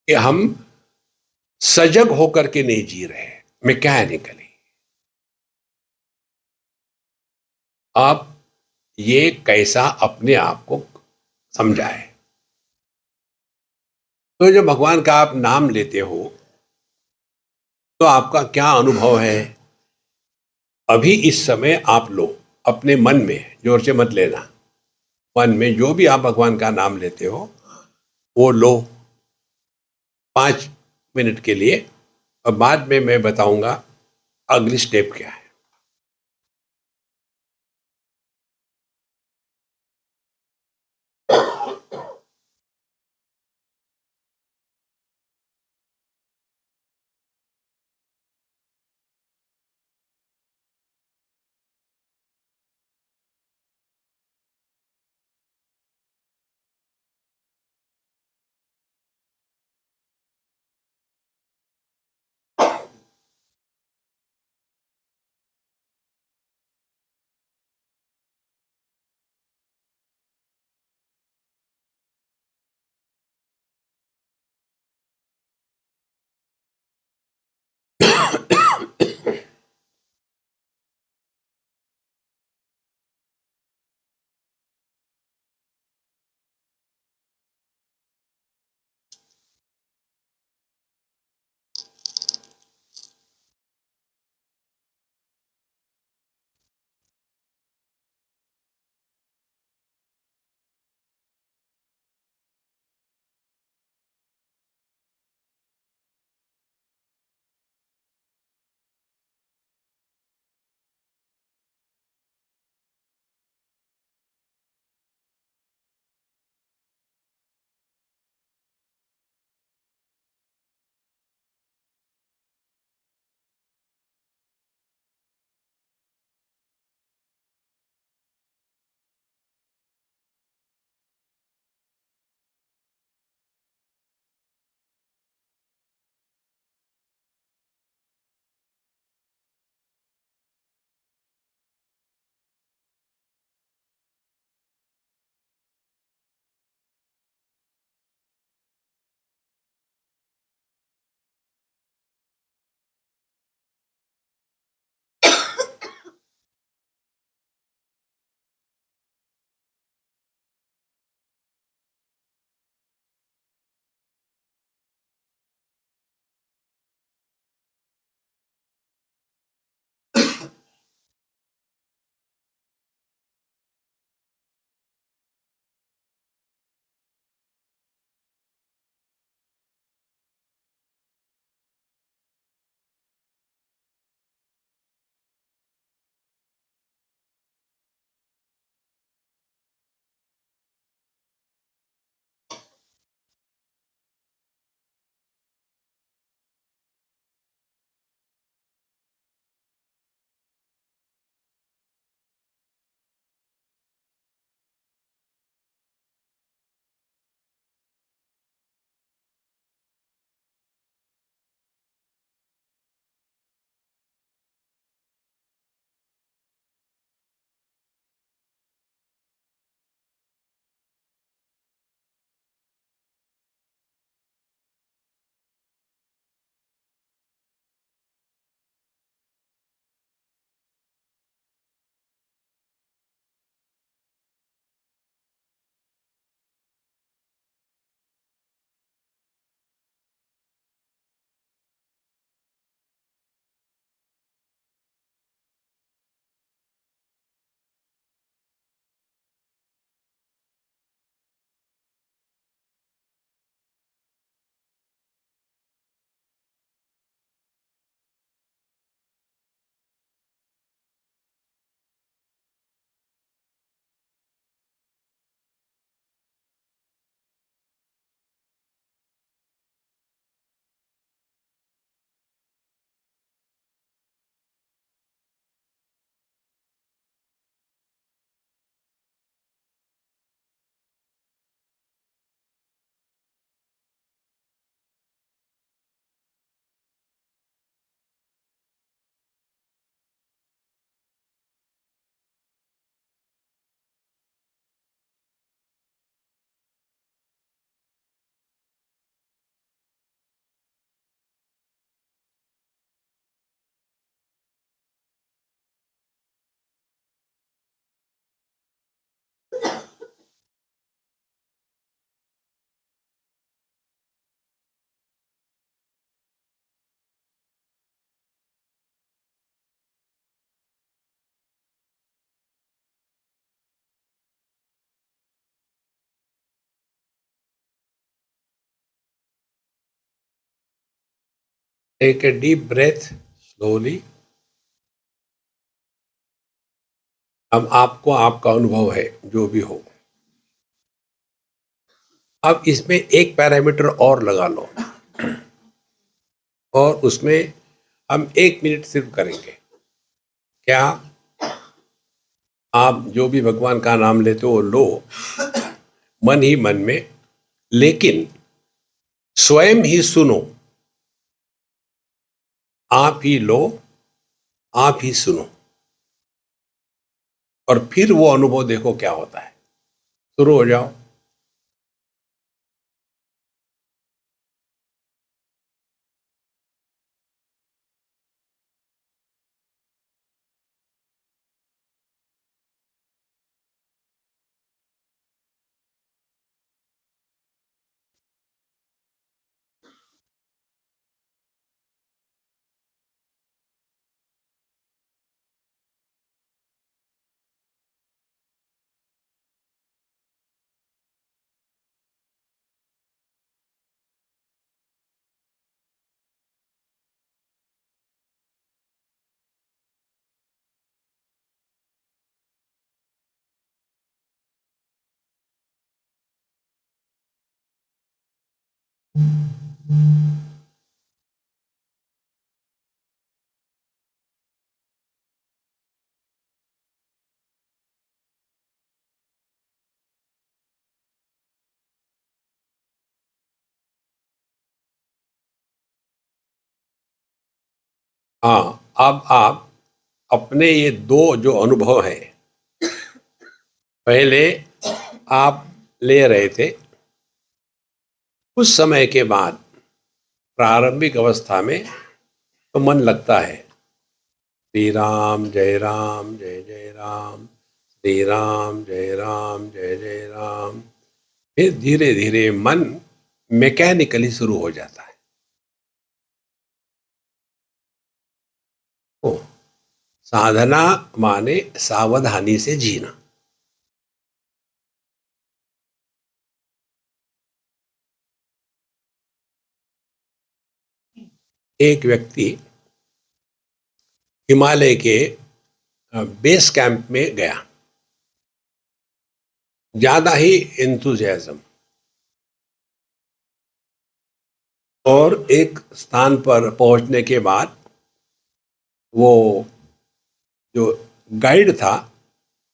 A: कि हम सजग होकर के नहीं जी रहे, मैकेनिकली। आप ये कैसा अपने आप को समझाए? तो जब भगवान का आप नाम लेते हो, तो आपका क्या अनुभव है? अभी इस समय आप लो, अपने मन में, जोर से मत लेना, मन में जो भी आप भगवान का नाम लेते हो, वो लो 5 मिनट के लिए। और बाद में मैं बताऊंगा अगली स्टेप क्या है। Take a deep breath slowly. अब आपको आपका अनुभव है जो भी हो, अब इसमें एक पैरामीटर और लगा लो और उसमें हम 1 मिनट सिर्फ करेंगे। क्या आप जो भी भगवान का नाम लेते हो लो मन ही मन में, लेकिन स्वयं ही सुनो। आप ही लो, आप ही सुनो, और फिर वो अनुभव देखो क्या होता है। शुरू हो जाओ। हाँ, अब आप अपने ये दो जो अनुभव हैं, पहले आप ले रहे थे, कुछ समय के बाद प्रारंभिक अवस्था में तो मन लगता है श्री राम जय राम जय जय राम, श्री राम जय राम जय जय राम। फिर धीरे धीरे मन मैकेनिकली शुरू हो जाता है। ओ, साधना माने सावधानी से जीना। एक व्यक्ति हिमालय के बेस कैंप में गया, ज्यादा ही एंथुजियाज्म, और एक स्थान पर पहुंचने के बाद वो जो गाइड था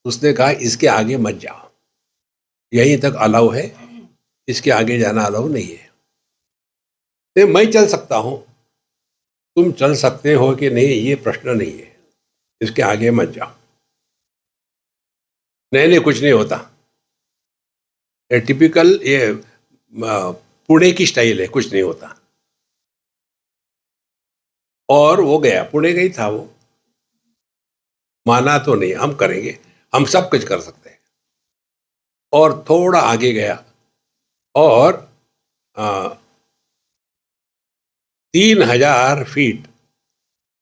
A: उसने कहा इसके आगे मत जाओ, यहीं तक अलाउ है, इसके आगे जाना अलाउ नहीं है। तो मैं चल सकता हूं, तुम चल सकते हो कि नहीं ये प्रश्न नहीं है, इसके आगे मत जाओ। नहीं नहीं कुछ नहीं होता, ये टिपिकल ये पुणे की स्टाइल है, कुछ नहीं होता। और वो गया, पुणे गई था वो, माना तो नहीं हम करेंगे, हम सब कुछ कर सकते हैं। और थोड़ा आगे गया और 3,000 फीट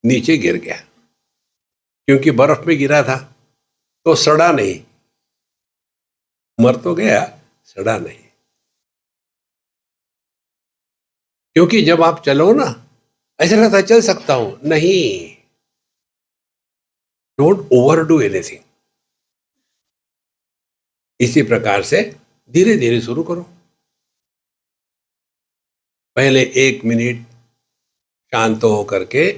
A: नीचे गिर गया, क्योंकि बर्फ में गिरा था तो सड़ा नहीं, मर तो गया, सड़ा नहीं। क्योंकि जब आप चलो ना ऐसा लगता है चल सकता हूं, नहीं, डोंट ओवर डू एनीथिंग। इसी प्रकार से धीरे धीरे शुरू करो। पहले 1 मिनट शांत होकर के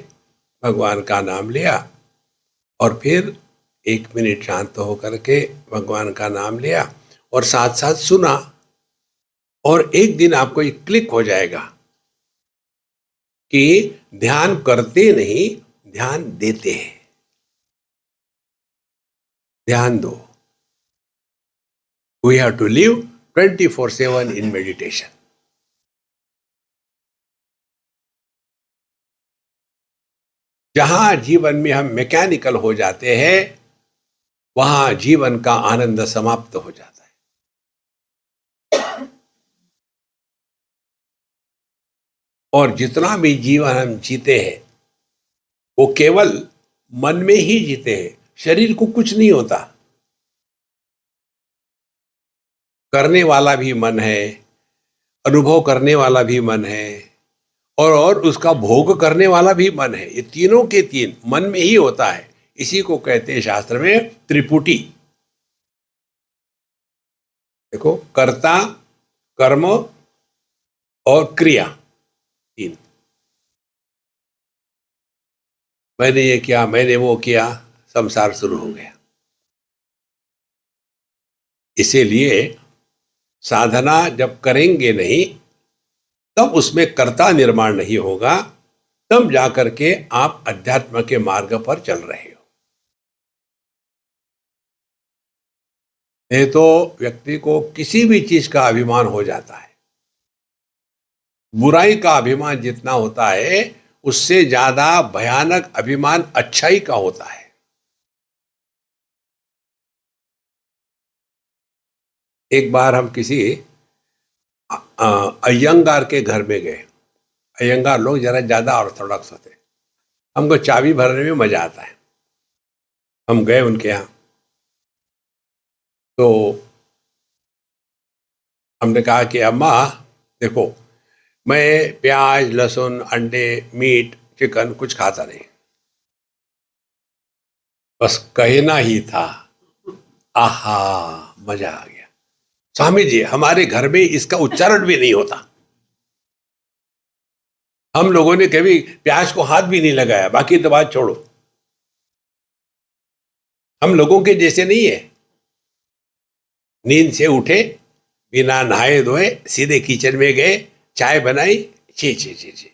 A: भगवान का नाम लिया, और फिर 1 मिनट शांत होकर के भगवान का नाम लिया और साथ साथ सुना, और एक दिन आपको ये क्लिक हो जाएगा कि ध्यान करते नहीं, ध्यान देते हैं। ध्यान दो। We have to live 24/7 in meditation. जहां जीवन में हम मैकेनिकल हो जाते हैं वहां जीवन का आनंद समाप्त हो जाता है। और जितना भी जीवन हम जीते हैं वो केवल मन में ही जीते हैं, शरीर को कुछ नहीं होता। करने वाला भी मन है, अनुभव करने वाला भी मन है, और उसका भोग करने वाला भी मन है। ये तीनों के तीन मन में ही होता है। इसी को कहते हैं शास्त्र में त्रिपुटी। देखो, कर्ता, कर्म और क्रिया, तीन। मैंने ये किया, मैंने वो किया, संसार शुरू हो गया। इसीलिए साधना जब करेंगे नहीं, तब उसमें कर्ता निर्माण नहीं होगा, तब जाकर के आप अध्यात्म के मार्ग पर चल रहे हो। नहीं तो व्यक्ति को किसी भी चीज का अभिमान हो जाता है। बुराई का अभिमान जितना होता है, उससे ज्यादा भयानक अभिमान अच्छाई का होता है। एक बार हम किसी अयंगार के घर में गए। अयंगार लोग जरा ज्यादा ऑर्थोडॉक्स होते हैं। हमको चाबी भरने में मजा आता है। हम गए उनके यहाँ, तो हमने कहा कि अम्मा देखो, मैं प्याज, लहसुन, अंडे, मीट, चिकन कुछ खाता नहीं, बस कहना ही था। आहा, मजा आ गया। स्वामी जी, हमारे घर में इसका उच्चारण भी नहीं होता। हम लोगों ने कभी प्याज को हाथ भी नहीं लगाया, बाकी तो बात छोड़ो। हम लोगों के जैसे नहीं है। नींद से उठे, बिना नहाए धोए सीधे किचन में गए, चाय बनाई, छी छी छी छी।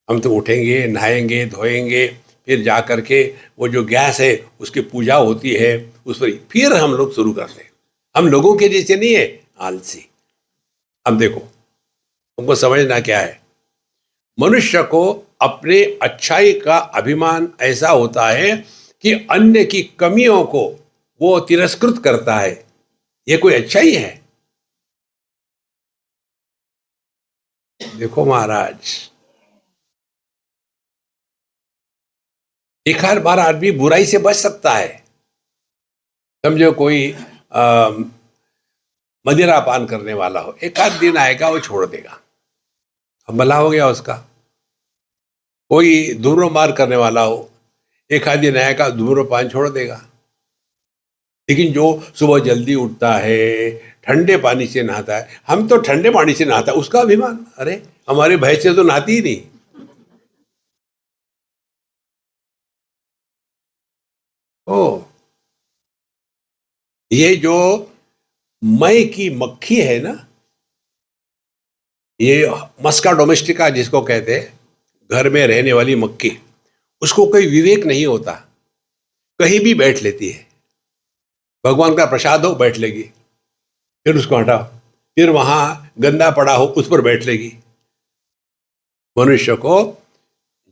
A: हम तो उठेंगे, नहाएंगे, धोएंगे, फिर जा करके वो जो गैस है उसकी पूजा होती है, उस पर फिर हम लोग शुरू करते हैं। हम लोगों के जैसे नहीं है, आलसी। अब देखो, तुमको समझना क्या है, मनुष्य को अपने अच्छाई का अभिमान ऐसा होता है कि अन्य की कमियों को वो तिरस्कृत करता है। ये कोई अच्छाई है? देखो महाराज, एक हर बार आदमी बुराई से बच सकता है। समझो कोई मदिरा पान करने वाला हो, एक आध दिन आएगा वो छोड़ देगा, अब भला हो गया उसका। कोई धूम्रपान करने वाला हो, एक आध दिन आएगा धूम्रपान छोड़ देगा। लेकिन जो सुबह जल्दी उठता है, ठंडे पानी से नहाता है, हम तो ठंडे पानी से नहाता है, उसका अभिमान, अरे हमारे भय से तो नहाती ही नहीं। ओ, ये जो मई की मक्खी है ना, ये मस्का डोमेस्टिका जिसको कहते हैं, घर में रहने वाली मक्खी, उसको कोई विवेक नहीं होता, कहीं भी बैठ लेती है। भगवान का प्रसाद हो, बैठ लेगी, फिर उसको हटाओ, फिर वहां गंदा पड़ा हो उस पर बैठ लेगी। मनुष्य को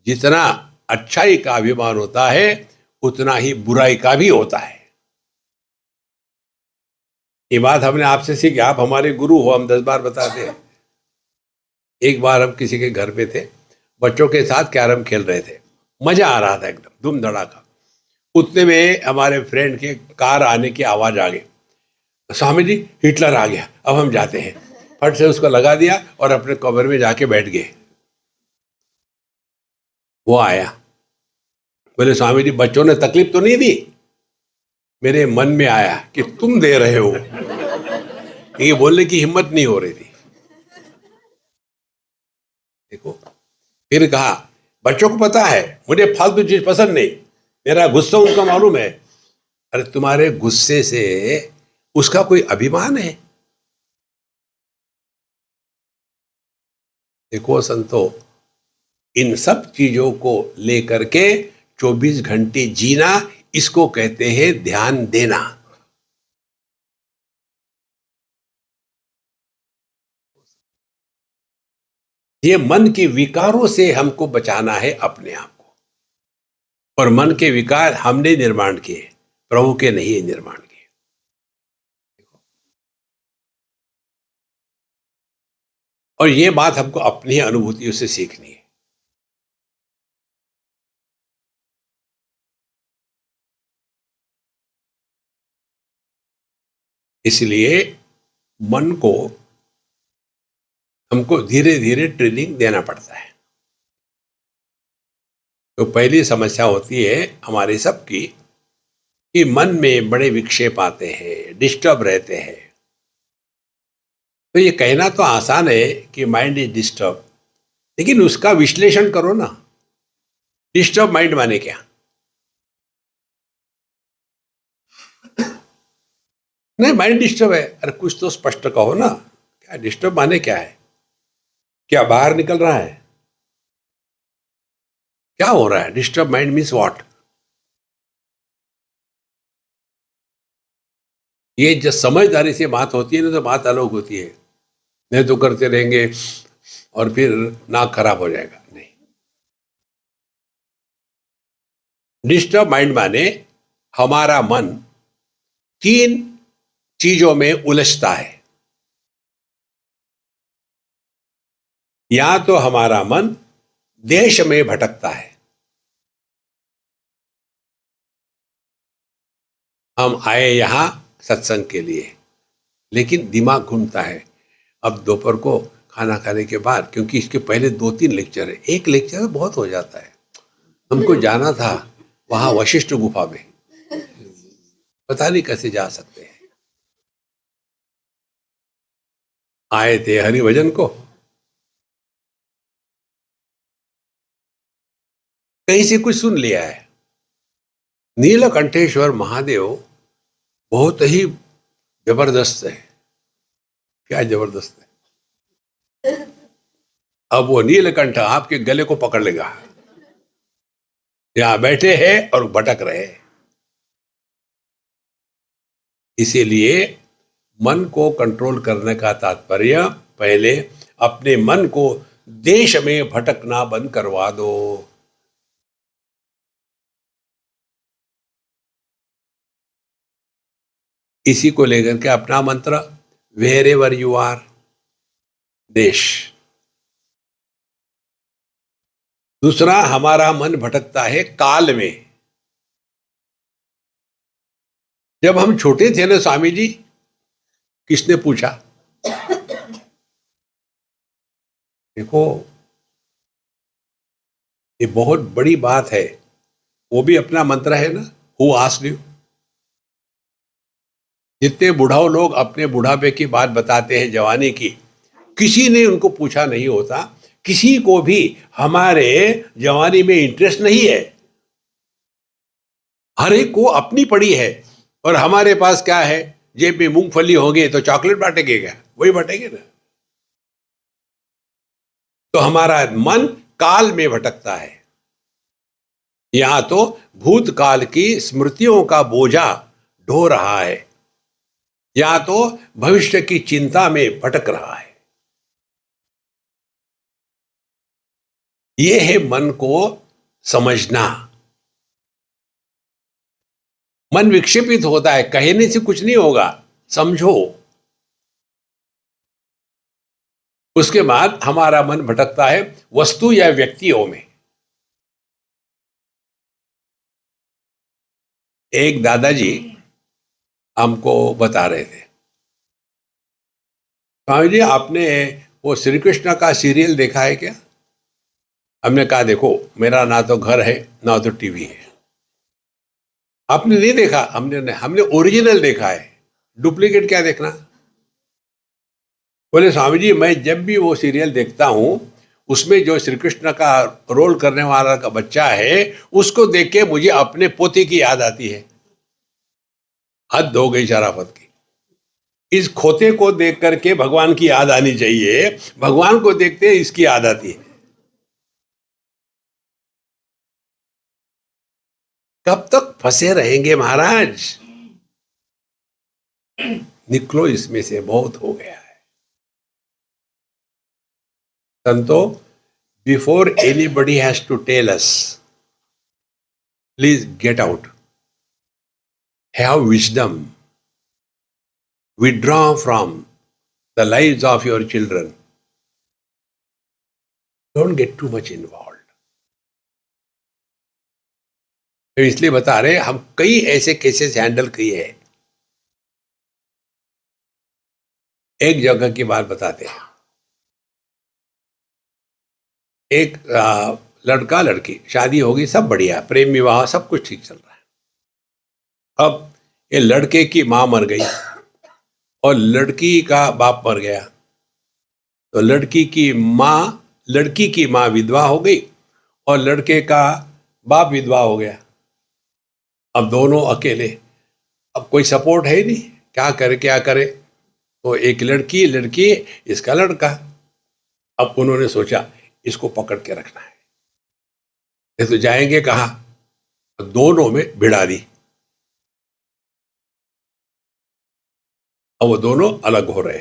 A: जितना अच्छाई का अभिमान होता है, उतना ही बुराई का भी होता है। ये बात हमने आपसे सीखी, आप हमारे गुरु हो, हम 10 बार बताते हैं। एक बार हम किसी के घर पे थे, बच्चों के साथ कैरम खेल रहे थे, मजा आ रहा था, एकदम धूम धड़ाका। उतने में हमारे फ्रेंड के कार आने की आवाज आ गई, स्वामी जी हिटलर आ गया, अब हम जाते हैं। फट से उसको लगा दिया और अपने कमरे में जाके बैठ गए। वो आया, बोले स्वामी जी बच्चों ने तकलीफ तो नहीं दी? मेरे मन में आया कि तुम दे रहे हो, ये बोलने की हिम्मत नहीं हो रही थी। देखो, फिर कहा बच्चों को पता है मुझे फालतू चीज पसंद नहीं, मेरा गुस्सा उनका मालूम है। अरे तुम्हारे गुस्से से उसका कोई अभिमान है? देखो संतो, इन सब चीजों को लेकर के 24 घंटे जीना, इसको कहते हैं ध्यान देना। ये मन के विकारों से हमको बचाना है अपने आप को। और मन के विकार हमने निर्माण किए, प्रभु के नहीं निर्माण किए। और ये बात हमको अपनी अनुभूतियों से सीखनी है। इसलिए मन को हमको धीरे धीरे ट्रेनिंग देना पड़ता है। तो पहली समस्या होती है हमारे सबकी कि मन में बड़े विक्षेप आते हैं, डिस्टर्ब रहते हैं। तो ये कहना तो आसान है कि माइंड इज डिस्टर्ब, लेकिन उसका विश्लेषण करो ना। डिस्टर्ब माइंड माने क्या? नहीं, माइंड डिस्टर्ब है, अरे कुछ तो स्पष्ट कहो ना। क्या डिस्टर्ब माने क्या है? क्या बाहर निकल रहा है? क्या हो रहा है? Disturb mind means what? ये जब समझदारी से बात होती है ना तो बात अलग होती है। नहीं तो करते रहेंगे और फिर नाक खराब हो जाएगा। नहीं, डिस्टर्ब माइंड माने हमारा मन तीन चीजों में उलझता है। या तो हमारा मन देश में भटकता है, हम आए यहां सत्संग के लिए, लेकिन दिमाग घूमता है। अब दोपहर को खाना खाने के बाद, क्योंकि इसके पहले 2-3 लेक्चर है, एक लेक्चर में बहुत हो जाता है। हमको जाना था वहां वशिष्ठ गुफा में, पता नहीं कैसे जा सकते हैं। आए थे हरिभजन को, कहीं से कुछ सुन लिया है। नीलकंठेश्वर महादेव बहुत ही जबरदस्त है। क्या जबरदस्त है? अब वो नीलकंठ आपके गले को पकड़ लेगा। यहां बैठे हैं और भटक रहे हैं। इसीलिए मन को कंट्रोल करने का तात्पर्य पहले अपने मन को देश में भटकना बंद करवा दो। इसी को लेकर के अपना मंत्र, वेर एवर यू आर, देश। दूसरा, हमारा मन भटकता है काल में। जब हम छोटे थे ना स्वामी जी, किसने पूछा? देखो, ये बहुत बड़ी बात है। वो भी अपना मंत्र है ना, हु आस्क्ड यू। जितने बुढ़ाओ लोग अपने बुढ़ापे की बात बताते हैं, जवानी की, किसी ने उनको पूछा नहीं होता। किसी को भी हमारे जवानी में इंटरेस्ट नहीं है। हर एक को अपनी पड़ी है। और हमारे पास क्या है? जेब में मूंगफली होंगे तो चॉकलेट बांटेंगे क्या? वही बांटेंगे ना। तो हमारा मन काल में भटकता है। यहां तो भूतकाल की स्मृतियों का बोझा ढो रहा है, या तो भविष्य की चिंता में भटक रहा है। यह है मन को समझना। मन विक्षेपित होता है, कहने से कुछ नहीं होगा, समझो। उसके बाद हमारा मन भटकता है वस्तु या व्यक्तियों में। एक दादाजी हमको बता रहे थे, स्वामी जी आपने वो श्री कृष्ण का सीरियल देखा है क्या? हमने कहा देखो, मेरा ना तो घर है ना तो टीवी है। आपने नहीं देखा? हमने हमने ओरिजिनल देखा है, डुप्लीकेट क्या देखना। बोले स्वामी जी, मैं जब भी वो सीरियल देखता हूं, उसमें जो श्री कृष्ण का रोल करने वाला का बच्चा है, उसको देख के मुझे अपने पोते की याद आती है। हद हो गई शराफत की। इस खोते को देख करके भगवान की याद आनी चाहिए, भगवान को देखते इसकी याद आती है। कब तक फंसे रहेंगे महाराज? निकलो इसमें से, बहुत हो गया है। संतो, before anybody has to tell us, please get out, have wisdom, withdraw from the lives of your children. Don't get too much involved. तो इसलिए बता रहे, हम कई ऐसे केसेस हैंडल किए हैं। एक जगह की बात बताते हैं। एक लड़का लड़की शादी होगी, सब बढ़िया, प्रेम विवाह सब कुछ ठीक चल रहा है। अब ये लड़के की माँ मर गई और लड़की का बाप मर गया, तो लड़की की माँ विधवा हो गई और लड़के का बाप विधवा हो गया। अब दोनों अकेले, अब कोई सपोर्ट है ही नहीं, क्या करे क्या करे। तो एक लड़की लड़की, इसका लड़का। अब उन्होंने सोचा इसको पकड़ के रखना है, ये तो जाएंगे कहाँ, तो दोनों में भिड़ा दी। अब वो दोनों अलग हो रहे।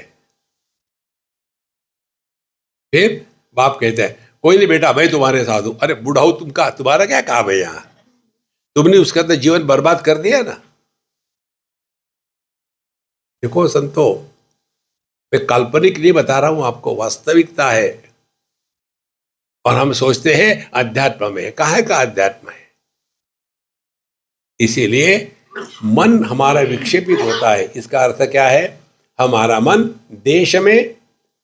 A: फिर बाप कहते हैं कोई नहीं बेटा, मैं तुम्हारे साथ हूं। अरे बुढ़ाऊ, तुम्हारा क्या काम है यहाँ, तुमने उसका तो जीवन बर्बाद कर दिया ना। देखो संतो, मैं काल्पनिक नहीं बता रहा हूं आपको, वास्तविकता है। और हम सोचते हैं अध्यात्म में, काहे का अध्यात्म है। इसीलिए मन हमारा विक्षेपित होता है। इसका अर्थ क्या है, हमारा मन देश में,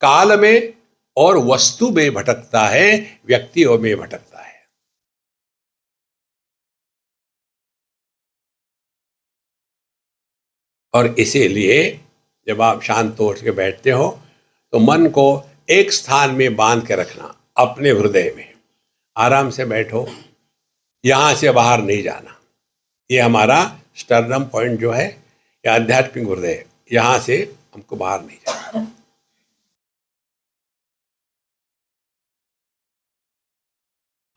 A: काल में और वस्तु में भटकता है, व्यक्तियों में भटकता है। और इसीलिए जब आप शांत हो के बैठते हो तो मन को एक स्थान में बांध के रखना, अपने हृदय में आराम से बैठो, यहां से बाहर नहीं जाना। ये हमारा स्टर्नम पॉइंट जो है, या आध्यात्मिक हृदय, यहां से हमको बाहर नहीं जाना।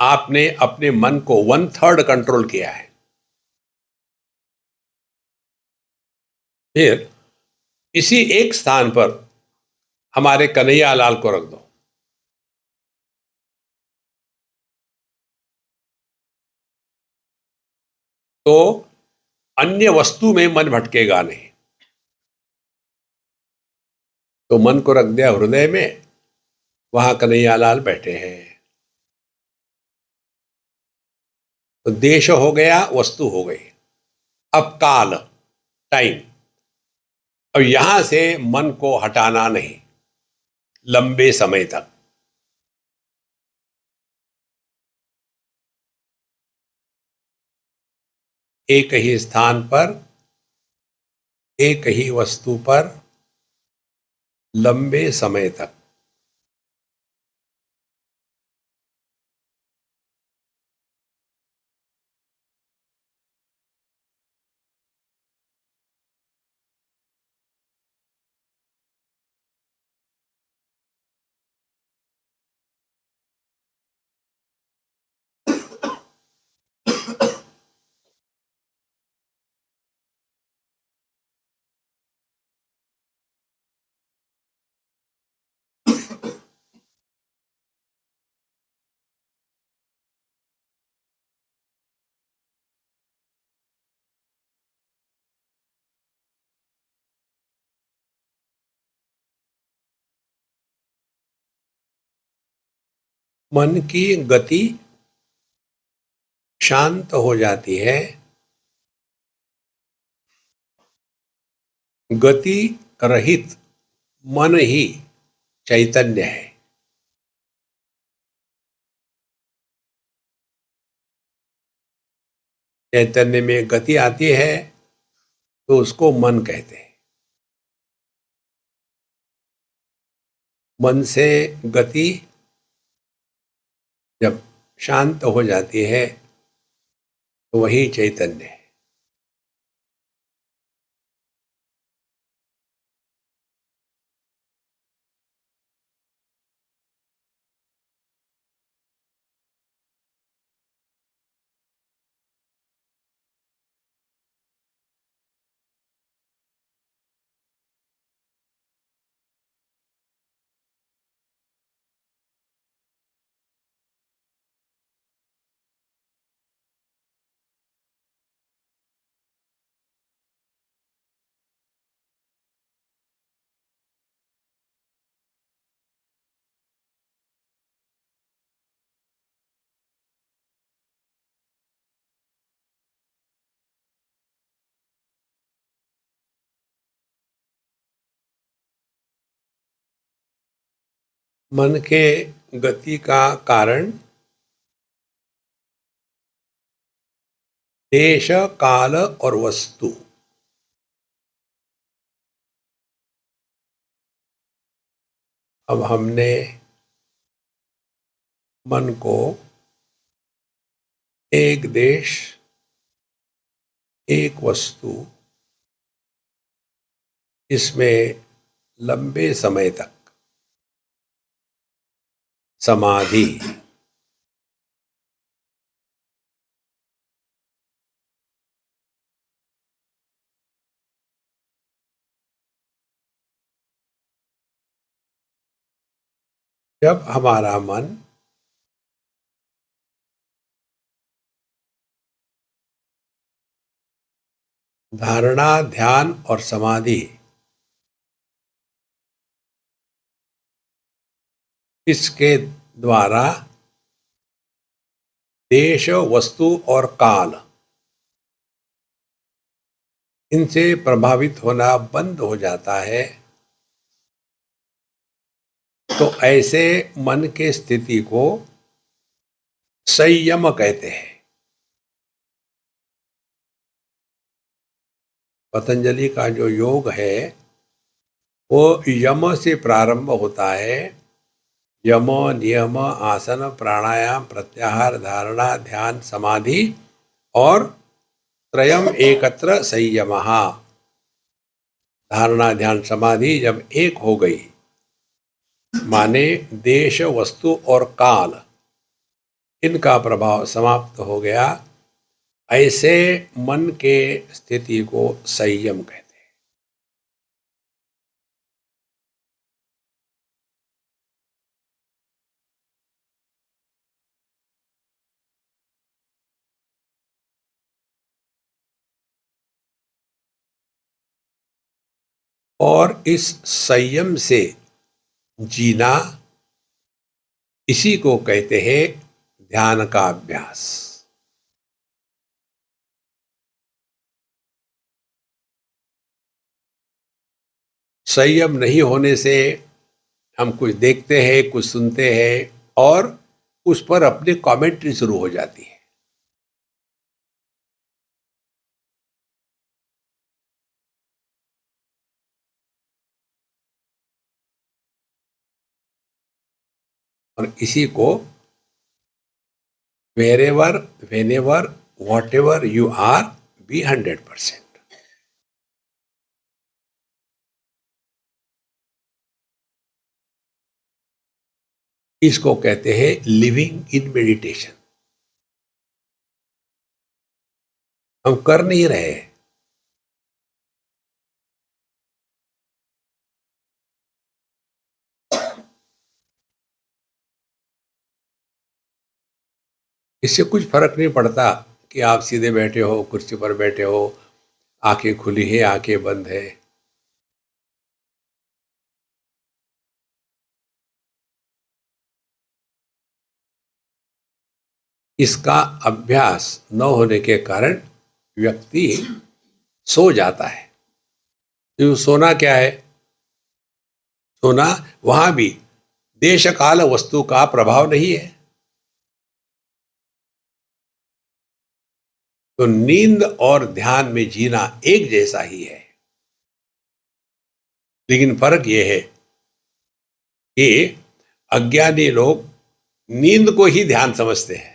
A: आपने अपने मन को 1/3 कंट्रोल किया है। फिर इसी एक स्थान पर हमारे कन्हैया लाल को रख दो। तो अन्य वस्तु में मन भटकेगा नहीं। तो मन को रख दिया हृदय में, वहां कन्हैया लाल बैठे हैं। तो देश हो गया, वस्तु हो गई। अब काल, टाइम, अब यहां से मन को हटाना नहीं लंबे समय तक। एक ही स्थान पर, एक ही वस्तु पर, लंबे समय तक। मन की गति शांत हो जाती है। गति रहित मन ही चैतन्य है। चैतन्य में गति आती है तो उसको मन कहते हैं। मन से गति जब शांत हो जाती है तो वही चैतन्य है। मन के गति का कारण देश, काल और वस्तु। अब हमने मन को एक देश, एक वस्तु, इसमें लंबे समय तक समाधि, जब हमारा मन धारणा, ध्यान और समाधि, इसके द्वारा देश, वस्तु और काल, इनसे प्रभावित होना बंद हो जाता है, तो ऐसे मन के स्थिति को संयम कहते हैं। पतंजलि का जो योग है वो यम से प्रारंभ होता है। यम, नियम, आसन, प्राणायाम, प्रत्याहार, धारणा, ध्यान, समाधि और त्रयम एकत्र संयमः। धारणा, ध्यान, समाधि जब एक हो गई, माने देश, वस्तु और काल, इनका प्रभाव समाप्त हो गया, ऐसे मन के स्थिति को संयम कहते हैं। और इस संयम से जीना, इसी को कहते हैं ध्यान का अभ्यास। संयम नहीं होने से हम कुछ देखते हैं, कुछ सुनते हैं और उस पर अपनी कमेंट्री शुरू हो जाती है। और इसी को wherever, whenever, whatever you are, be 100%। इसको कहते हैं लिविंग इन मेडिटेशन। हम कर नहीं रहे, इससे कुछ फर्क नहीं पड़ता कि आप सीधे बैठे हो, कुर्सी पर बैठे हो, आंखें खुली है, आंखें बंद है। इसका अभ्यास न होने के कारण व्यक्ति सो जाता है। तो सोना क्या है? सोना वहां भी देश, काल, वस्तु का प्रभाव नहीं है। तो नींद और ध्यान में जीना एक जैसा ही है, लेकिन फर्क यह है कि अज्ञानी लोग नींद को ही ध्यान समझते हैं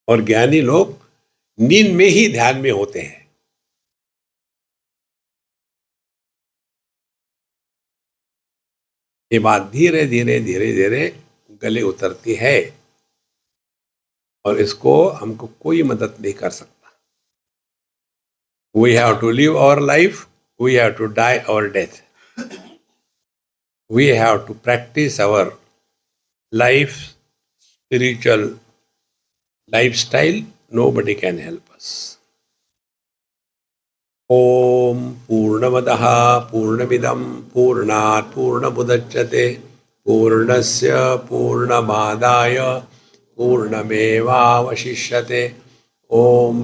A: और ज्ञानी लोग नींद में ही ध्यान में होते हैं। ये बात धीरे धीरे धीरे धीरे गले उतरती है और इसको हमको कोई मदद नहीं कर सकता। We have to live our life, we have to die our death. We have to practice our life, spiritual lifestyle. Nobody can help us. ओम पूर्णमदः पूर्णमिदं पूर्णात् पूर्णमुदच्यते पूर्णस्य पूर्णमादाय पूर्णमेवावशिष्यते। ओम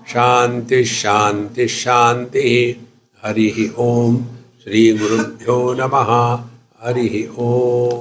A: शांति शांति शांति। हरि ओम। श्री गुरुभ्यो नमः। हरि ओम।